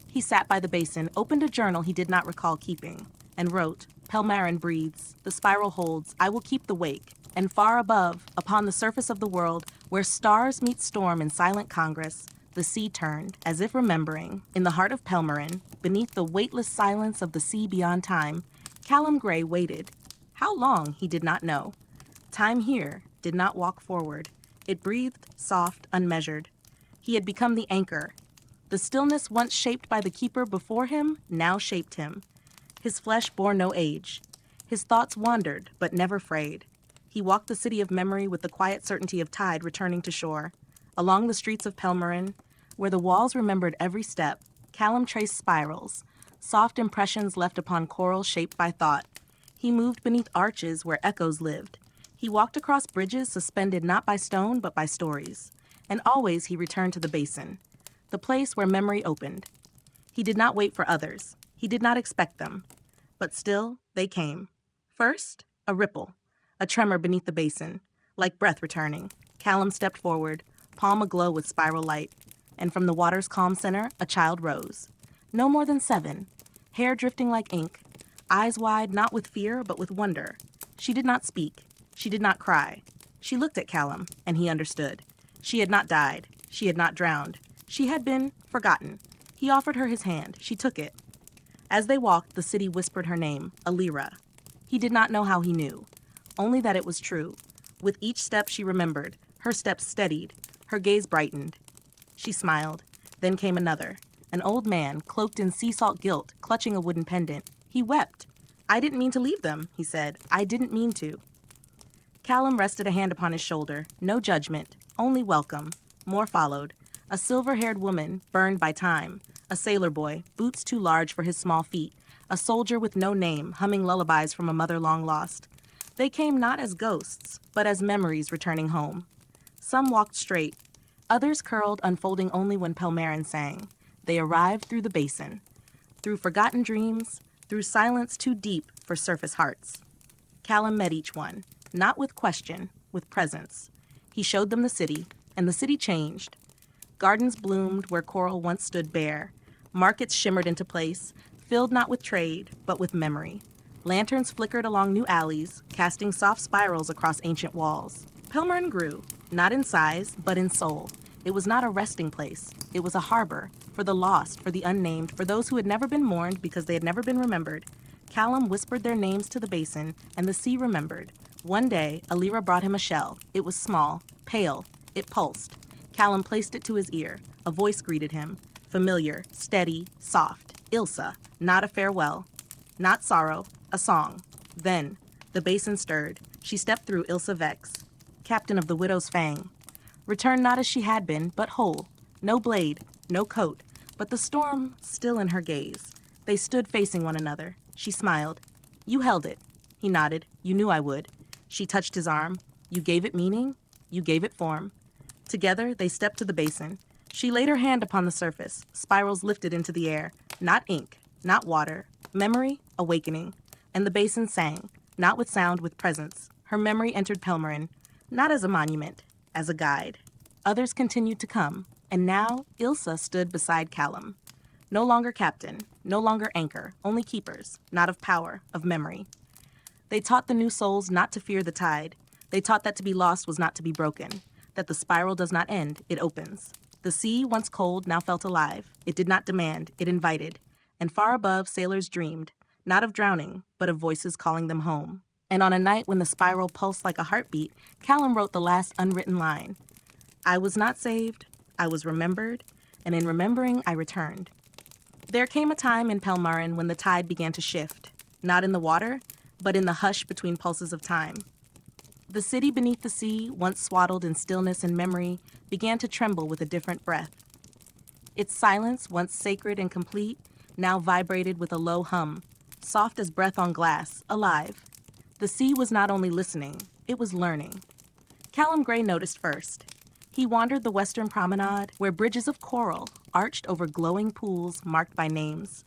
He sat by the basin, opened a journal he did not recall keeping, and wrote, Pelmarin breathes, the spiral holds, I will keep the wake. And far above, upon the surface of the world, where stars meet storm in silent congress, The sea turned, as if remembering. In the heart of Pelmarin, beneath the weightless silence of the sea beyond time, Callum Grey waited. How long, he did not know. Time here did not walk forward. It breathed, soft, unmeasured. He had become the anchor. The stillness once shaped by the keeper before him now shaped him. His flesh bore no age. His thoughts wandered, but never frayed. He walked the city of memory with the quiet certainty of tide returning to shore. Along the streets of Pelmarin, where the walls remembered every step, Callum traced spirals, soft impressions left upon coral shaped by thought. He moved beneath arches where echoes lived. He walked across bridges suspended not by stone but by stories. And always he returned to the basin, the place where memory opened. He did not wait for others. He did not expect them. But still, they came. First, a ripple, a tremor beneath the basin, like breath returning. Callum stepped forward, palm aglow with spiral light. And from the water's calm center, a child rose. No more than 7, hair drifting like ink, eyes wide not with fear but with wonder. She did not speak. She did not cry. She looked at Callum, and he understood. She had not died. She had not drowned. She had been forgotten. He offered her his hand. She took it. As they walked, the city whispered her name, Alira. He did not know how he knew, only that it was true. With each step she remembered, her steps steadied, her gaze brightened. She smiled. Then came another, an old man, cloaked in sea salt guilt, clutching a wooden pendant. He wept. I didn't mean to leave them, he said. I didn't mean to. Callum rested a hand upon his shoulder. No judgment, only welcome. More followed. A silver-haired woman, burned by time. A sailor boy, boots too large for his small feet. A soldier with no name, humming lullabies from a mother long lost. They came not as ghosts, but as memories returning home. Some walked straight. Others curled, unfolding only when Pelmarin sang. They arrived through the basin. Through forgotten dreams, through silence too deep for surface hearts. Callum met each one, not with question, with presence. He showed them the city, and the city changed. Gardens bloomed where coral once stood bare. Markets shimmered into place, filled not with trade, but with memory. Lanterns flickered along new alleys, casting soft spirals across ancient walls. Pelmarin grew, not in size, but in soul. It was not a resting place. It was a harbor, for the lost, for the unnamed, for those who had never been mourned because they had never been remembered. Callum whispered their names to the basin, and the sea remembered. One day, Alira brought him a shell. It was small, pale. It pulsed. Callum placed it to his ear. A voice greeted him. Familiar, steady, soft. Ilsa, not a farewell. Not sorrow, a song. Then, the basin stirred. She stepped through Ilsa Vex, captain of the widow's Fang. Returned not as she had been, but whole. No blade, no coat, but the storm still in her gaze. They stood facing one another. She smiled. You held it. He nodded. You knew I would. She touched his arm. You gave it meaning. You gave it form. Together, they stepped to the basin. She laid her hand upon the surface. Spirals lifted into the air. Not ink, not water. Memory, awakening. And the basin sang, not with sound, with presence. Her memory entered Pelmarin, not as a monument, as a guide. Others continued to come, and now Ilsa stood beside Callum. No longer captain, no longer anchor, only keepers, not of power, of memory. They taught the new souls not to fear the tide. They taught that to be lost was not to be broken, that the spiral does not end, it opens. The sea, once cold, now felt alive. It did not demand, it invited. And far above, sailors dreamed, not of drowning, but of voices calling them home. And on a night when the spiral pulsed like a heartbeat, Callum wrote the last unwritten line. I was not saved, I was remembered, and in remembering I returned. There came a time in Pelmarin when the tide began to shift, not in the water, but in the hush between pulses of time. The city beneath the sea, once swaddled in stillness and memory, began to tremble with a different breath. Its silence, once sacred and complete, now vibrated with a low hum, soft as breath on glass, alive. The sea was not only listening, it was learning. Callum Grey noticed first. He wandered the western promenade, where bridges of coral arched over glowing pools marked by names.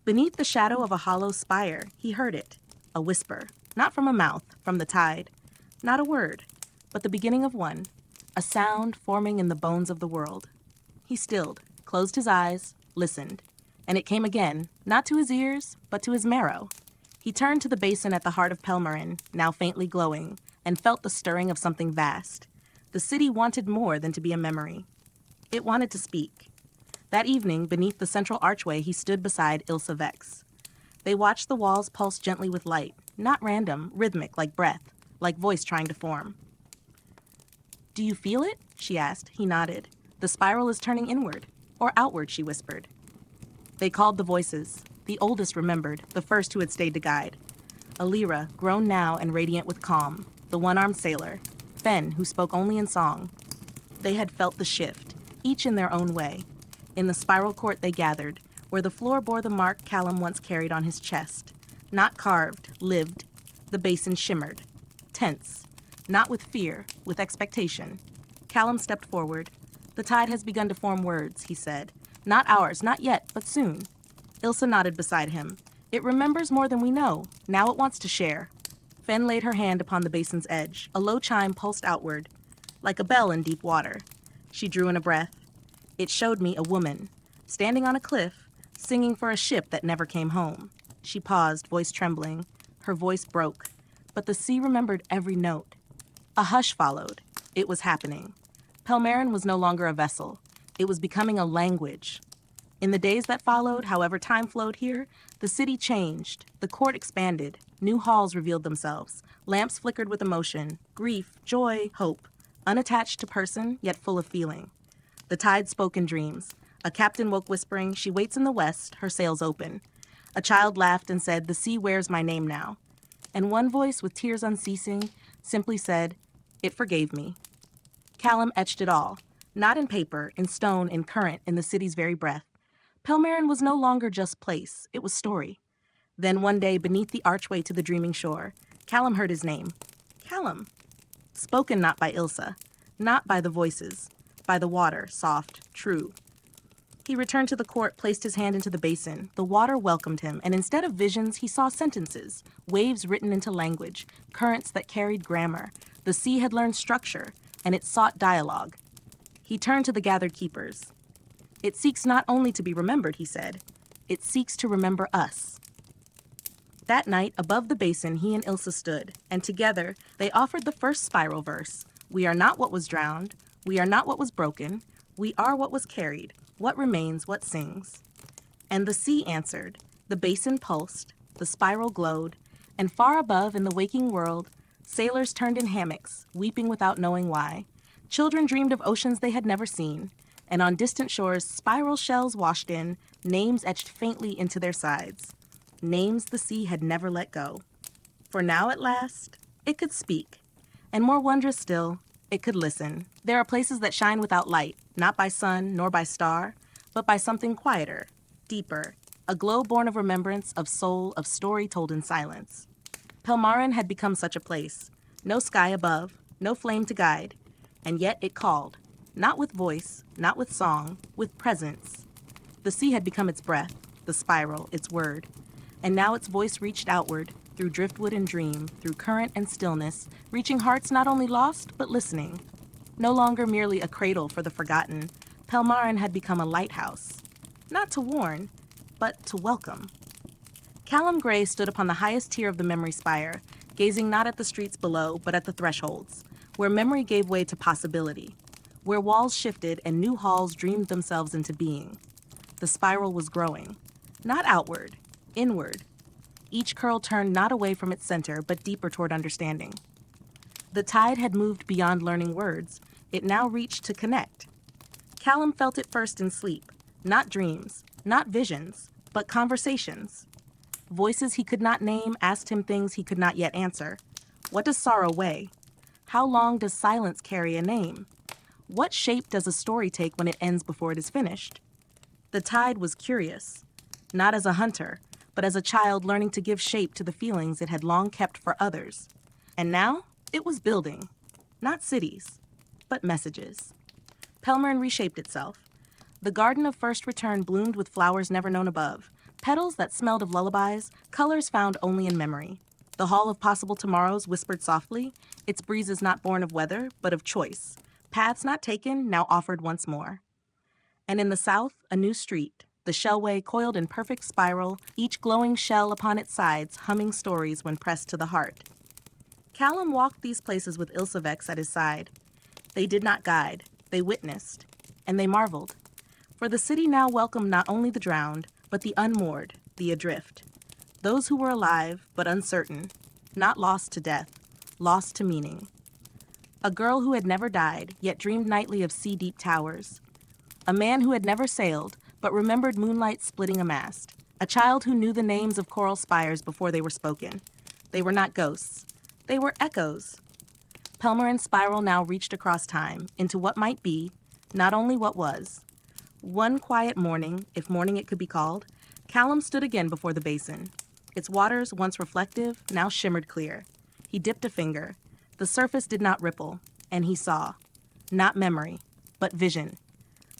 Beneath the shadow of a hollow spire, he heard it, a whisper, not from a mouth, from the tide. Not a word, but the beginning of one, a sound forming in the bones of the world. He stilled, closed his eyes, listened, and it came again, not to his ears, but to his marrow. He turned to the basin at the heart of Pelmarin, now faintly glowing, and felt the stirring of something vast. The city wanted more than to be a memory. It wanted to speak. That evening, beneath the central archway, he stood beside Ilsa Vex. They watched the walls pulse gently with light, not random, rhythmic, like breath, like voice trying to form. "Do you feel it?" she asked. He nodded. "The spiral is turning inward. Or outward," she whispered. They called the voices. The oldest remembered, the first who had stayed to guide. Alira, grown now and radiant with calm, the one-armed sailor, Fen, who spoke only in song. They had felt the shift, each in their own way. In the spiral court they gathered, where the floor bore the mark Callum once carried on his chest. Not carved, lived. The basin shimmered. Tense. Not with fear, with expectation. Callum stepped forward. "The tide has begun to form words," he said. "Not ours, not yet, but soon." Ilsa nodded beside him. "It remembers more than we know. Now it wants to share." Fen laid her hand upon the basin's edge. A low chime pulsed outward, like a bell in deep water. She drew in a breath. It showed me a woman, standing on a cliff, singing for a ship that never came home. She paused, voice trembling. Her voice broke, but the sea remembered every note. A hush followed. It was happening. Pelmarin was no longer a vessel. It was becoming a language. In the days that followed, however time flowed here, the city changed. The court expanded. New halls revealed themselves. Lamps flickered with emotion, grief, joy, hope, unattached to person, yet full of feeling. The tide spoke in dreams. A captain woke whispering, "She waits in the west, her sails open." A child laughed and said, "The sea wears my name now." And one voice, with tears unceasing, simply said, "It forgave me." Callum etched it all, not in paper, in stone, in current, in the city's very breath. Pelmarin was no longer just place, it was story. Then one day, beneath the archway to the dreaming shore, Callum heard his name. Callum. Spoken not by Ilsa, not by the voices, by the water, soft, true. He returned to the court, placed his hand into the basin. The water welcomed him, and instead of visions, he saw sentences, waves written into language, currents that carried grammar. The sea had learned structure, and it sought dialogue. He turned to the gathered keepers. "It seeks not only to be remembered," he said. "It seeks to remember us." That night, above the basin, he and Ilsa stood, and together they offered the first spiral verse. "We are not what was drowned. We are not what was broken. We are what was carried, what remains, what sings." And the sea answered. The basin pulsed, the spiral glowed, and far above in the waking world, sailors turned in hammocks, weeping without knowing why. Children dreamed of oceans they had never seen, and on distant shores, spiral shells washed in, names etched faintly into their sides. Names the sea had never let go. For now, at last, it could speak. And more wondrous still, it could listen. There are places that shine without light, not by sun nor by star, but by something quieter, deeper, a glow born of remembrance, of soul, of story told in silence. Pelmarin had become such a place. No sky above, no flame to guide, and yet it called, not with voice, not with song, with presence. The sea had become its breath, the spiral, its word, and now its voice reached outward, through driftwood and dream, through current and stillness, reaching hearts not only lost, but listening. No longer merely a cradle for the forgotten, Pelmarin had become a lighthouse. Not to warn, but to welcome. Callum Grey stood upon the highest tier of the memory spire, gazing not at the streets below, but at the thresholds, where memory gave way to possibility, where walls shifted and new halls dreamed themselves into being. The spiral was growing, not outward, inward. Each curl turned not away from its center, but deeper toward understanding. The tide had moved beyond learning words. It now reached to connect. Callum felt it first in sleep, not dreams, not visions, but conversations. Voices he could not name asked him things he could not yet answer. What does sorrow weigh? How long does silence carry a name? What shape does a story take when it ends before it is finished? The tide was curious, not as a hunter, but as a child learning to give shape to the feelings it had long kept for others. And now, it was building, not cities, but messages. Pelmarin reshaped itself. The garden of first return bloomed with flowers never known above, petals that smelled of lullabies, colors found only in memory. The hall of possible tomorrows whispered softly, its breezes not born of weather, but of choice. Paths not taken, now offered once more. And in the south, a new street, the shellway coiled in perfect spiral, each glowing shell upon its sides humming stories when pressed to the heart. Callum walked these places with Ilsa Vex at his side. They did not guide, they witnessed. and they marveled. For the city now welcomed not only the drowned, but the unmoored, the adrift. Those who were alive, but uncertain, not lost to death, lost to meaning. A girl who had never died, yet dreamed nightly of sea-deep towers. A man who had never sailed, but remembered moonlight splitting a mast. A child who knew the names of coral spires before they were spoken. They were not ghosts. They were echoes. Pelmarin's spiral now reached across time, into what might be, not only what was. One quiet morning, if morning it could be called, Callum stood again before the basin. Its waters, once reflective, now shimmered clear. He dipped a finger. The surface did not ripple, and he saw. Not memory, but vision.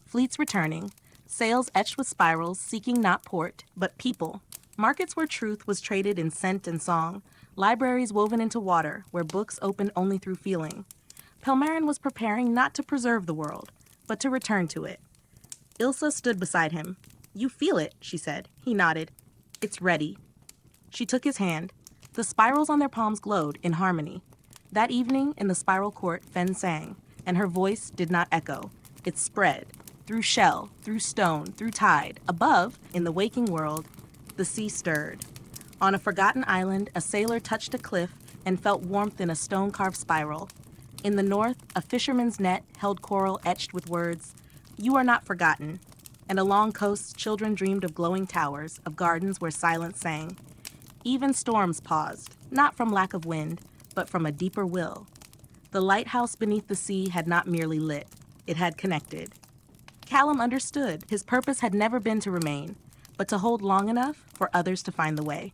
Fleets returning, sails etched with spirals, seeking not port, but people. Markets where truth was traded in scent and song. Libraries woven into water, where books opened only through feeling. Pelmarin was preparing not to preserve the world, but to return to it. Ilsa stood beside him. "You feel it," she said. He nodded. "It's ready." She took his hand. The spirals on their palms glowed in harmony. That evening, in the spiral court, Fang sang, and her voice did not echo. It spread, through shell, through stone, through tide. Above, in the waking world, the sea stirred. On a forgotten island, a sailor touched a cliff and felt warmth in a stone-carved spiral. In the north, a fisherman's net held coral etched with words, "You are not forgotten." And along coasts, children dreamed of glowing towers, of gardens where silence sang. Even storms paused, not from lack of wind, but from a deeper will. The lighthouse beneath the sea had not merely lit, it had connected. Callum understood his purpose had never been to remain, but to hold long enough for others to find the way.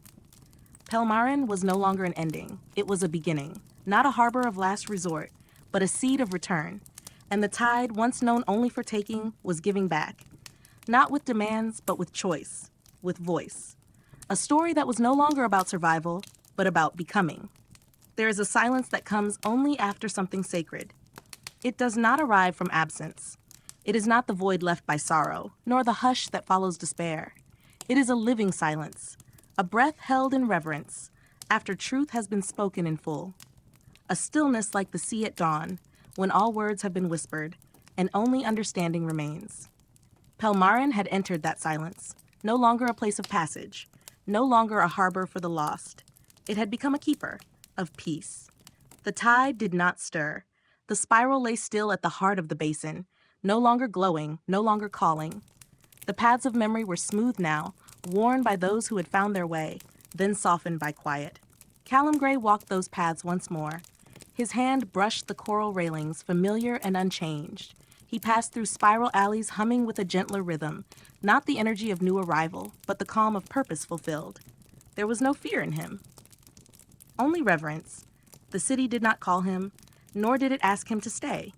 Pelmarin was no longer an ending, it was a beginning, not a harbor of last resort, but a seed of return. And the tide, once known only for taking, was giving back. Not with demands, but with choice, with voice. A story that was no longer about survival, but about becoming. There is a silence that comes only after something sacred. It does not arrive from absence. It is not the void left by sorrow, nor the hush that follows despair. It is a living silence, a breath held in reverence, after truth has been spoken in full. A stillness like the sea at dawn, when all words have been whispered, and only understanding remains. Pelmarin had entered that silence, no longer a place of passage, no longer a harbor for the lost. It had become a keeper of peace. The tide did not stir. The spiral lay still at the heart of the basin, no longer glowing, no longer calling. The paths of memory were smooth now, worn by those who had found their way, then softened by quiet. Callum Grey walked those paths once more. His hand brushed the coral railings, familiar and unchanged. He passed through spiral alleys humming with a gentler rhythm, not the energy of new arrival, but the calm of purpose fulfilled. There was no fear in him, only reverence. The city did not call him, nor did it ask him to stay.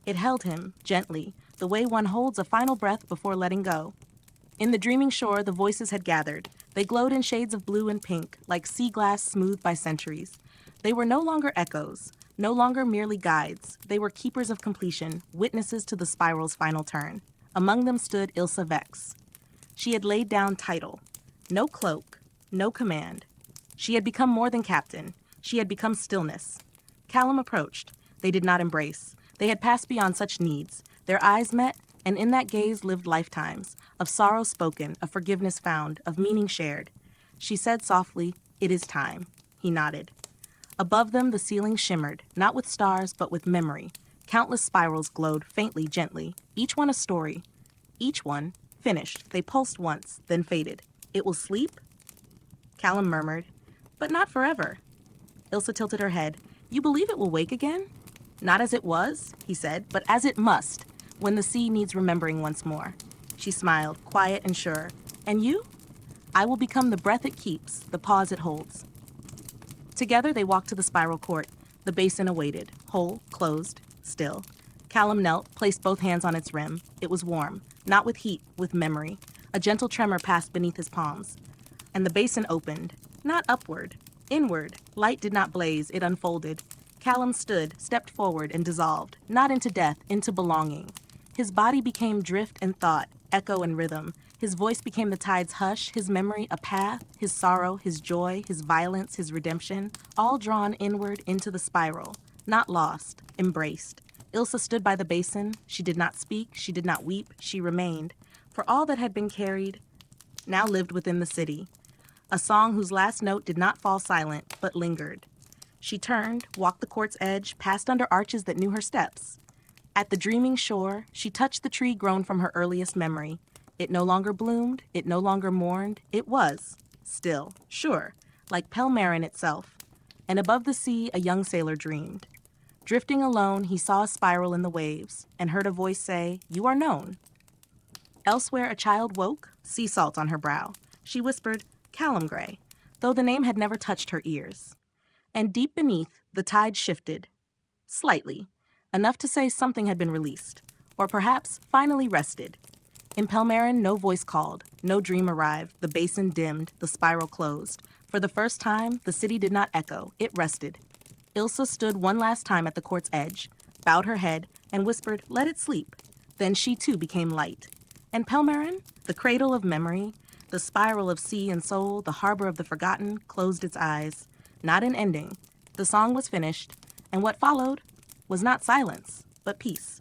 It held him, gently, the way one holds a final breath before letting go. In the dreaming shore, the voices had gathered. They glowed in shades of blue and pink, like sea glass smoothed by centuries. They were no longer echoes, no longer merely guides. They were keepers of completion, witnesses to the spiral's final turn. Among them stood Ilsa Vex. She had laid down title. No cloak, no command. She had become more than captain. She had become stillness. Callum approached. They did not embrace. They had passed beyond such needs. Their eyes met, and in that gaze lived lifetimes, of sorrow spoken, of forgiveness found, of meaning shared. She said softly, "It is time." He nodded. Above them, the ceiling shimmered, not with stars, but with memory. Countless spirals glowed faintly, gently, each one a story. Each one, finished, they pulsed once, then faded. "It will sleep?" Callum murmured, "But not forever." Ilsa tilted her head. "You believe it will wake again?" "Not as it was," he said, "but as it must, when the sea needs remembering once more." She smiled, quiet and sure. "And you?" "I will become the breath it keeps, the pause it holds." Together they walked to the spiral court. The basin awaited, whole, closed, still. Callum knelt, placed both hands on its rim. It was warm, not with heat, with memory. A gentle tremor passed beneath his palms. And the basin opened, not upward, inward. Light did not blaze, it unfolded. Callum stood, stepped forward, and dissolved, not into death, into belonging. His body became drift and thought, echo and rhythm. His voice became the tide's hush, his memory a path, his sorrow, his joy, his violence, his redemption, all drawn inward into the spiral, not lost, embraced. Ilsa stood by the basin. She did not speak, she did not weep, she remained. For all that had been carried now lived within the city. A song whose last note did not fall silent, but lingered. She turned, walked the court's edge, passed under arches that knew her steps. At the dreaming shore, she touched the tree grown from her earliest memory. It no longer bloomed, it no longer mourned, it was, still, sure, like Pelmarin itself. And above the sea, a young sailor dreamed. Drifting alone, he saw a spiral in the waves, and heard a voice say, "You are known." Elsewhere, a child woke, sea salt on her brow. She whispered, "Callum Grey," though the name had never touched her ears. And deep beneath, the tide shifted. Slightly. Enough to say something had been released. Or perhaps finally rested. In Pelmarin, no voice called, no dream arrived, the basin dimmed, the spiral closed. For the first time, the city did not echo, it rested. Ilsa stood one last time at the court's edge, bowed her head, and whispered, "Let it sleep." Then she too became light. And Pelmarin, the cradle of memory, the spiral of sea and soul, the harbor of the forgotten, closed its eyes. Not an ending. The song was finished, and what followed was not silence, but peace.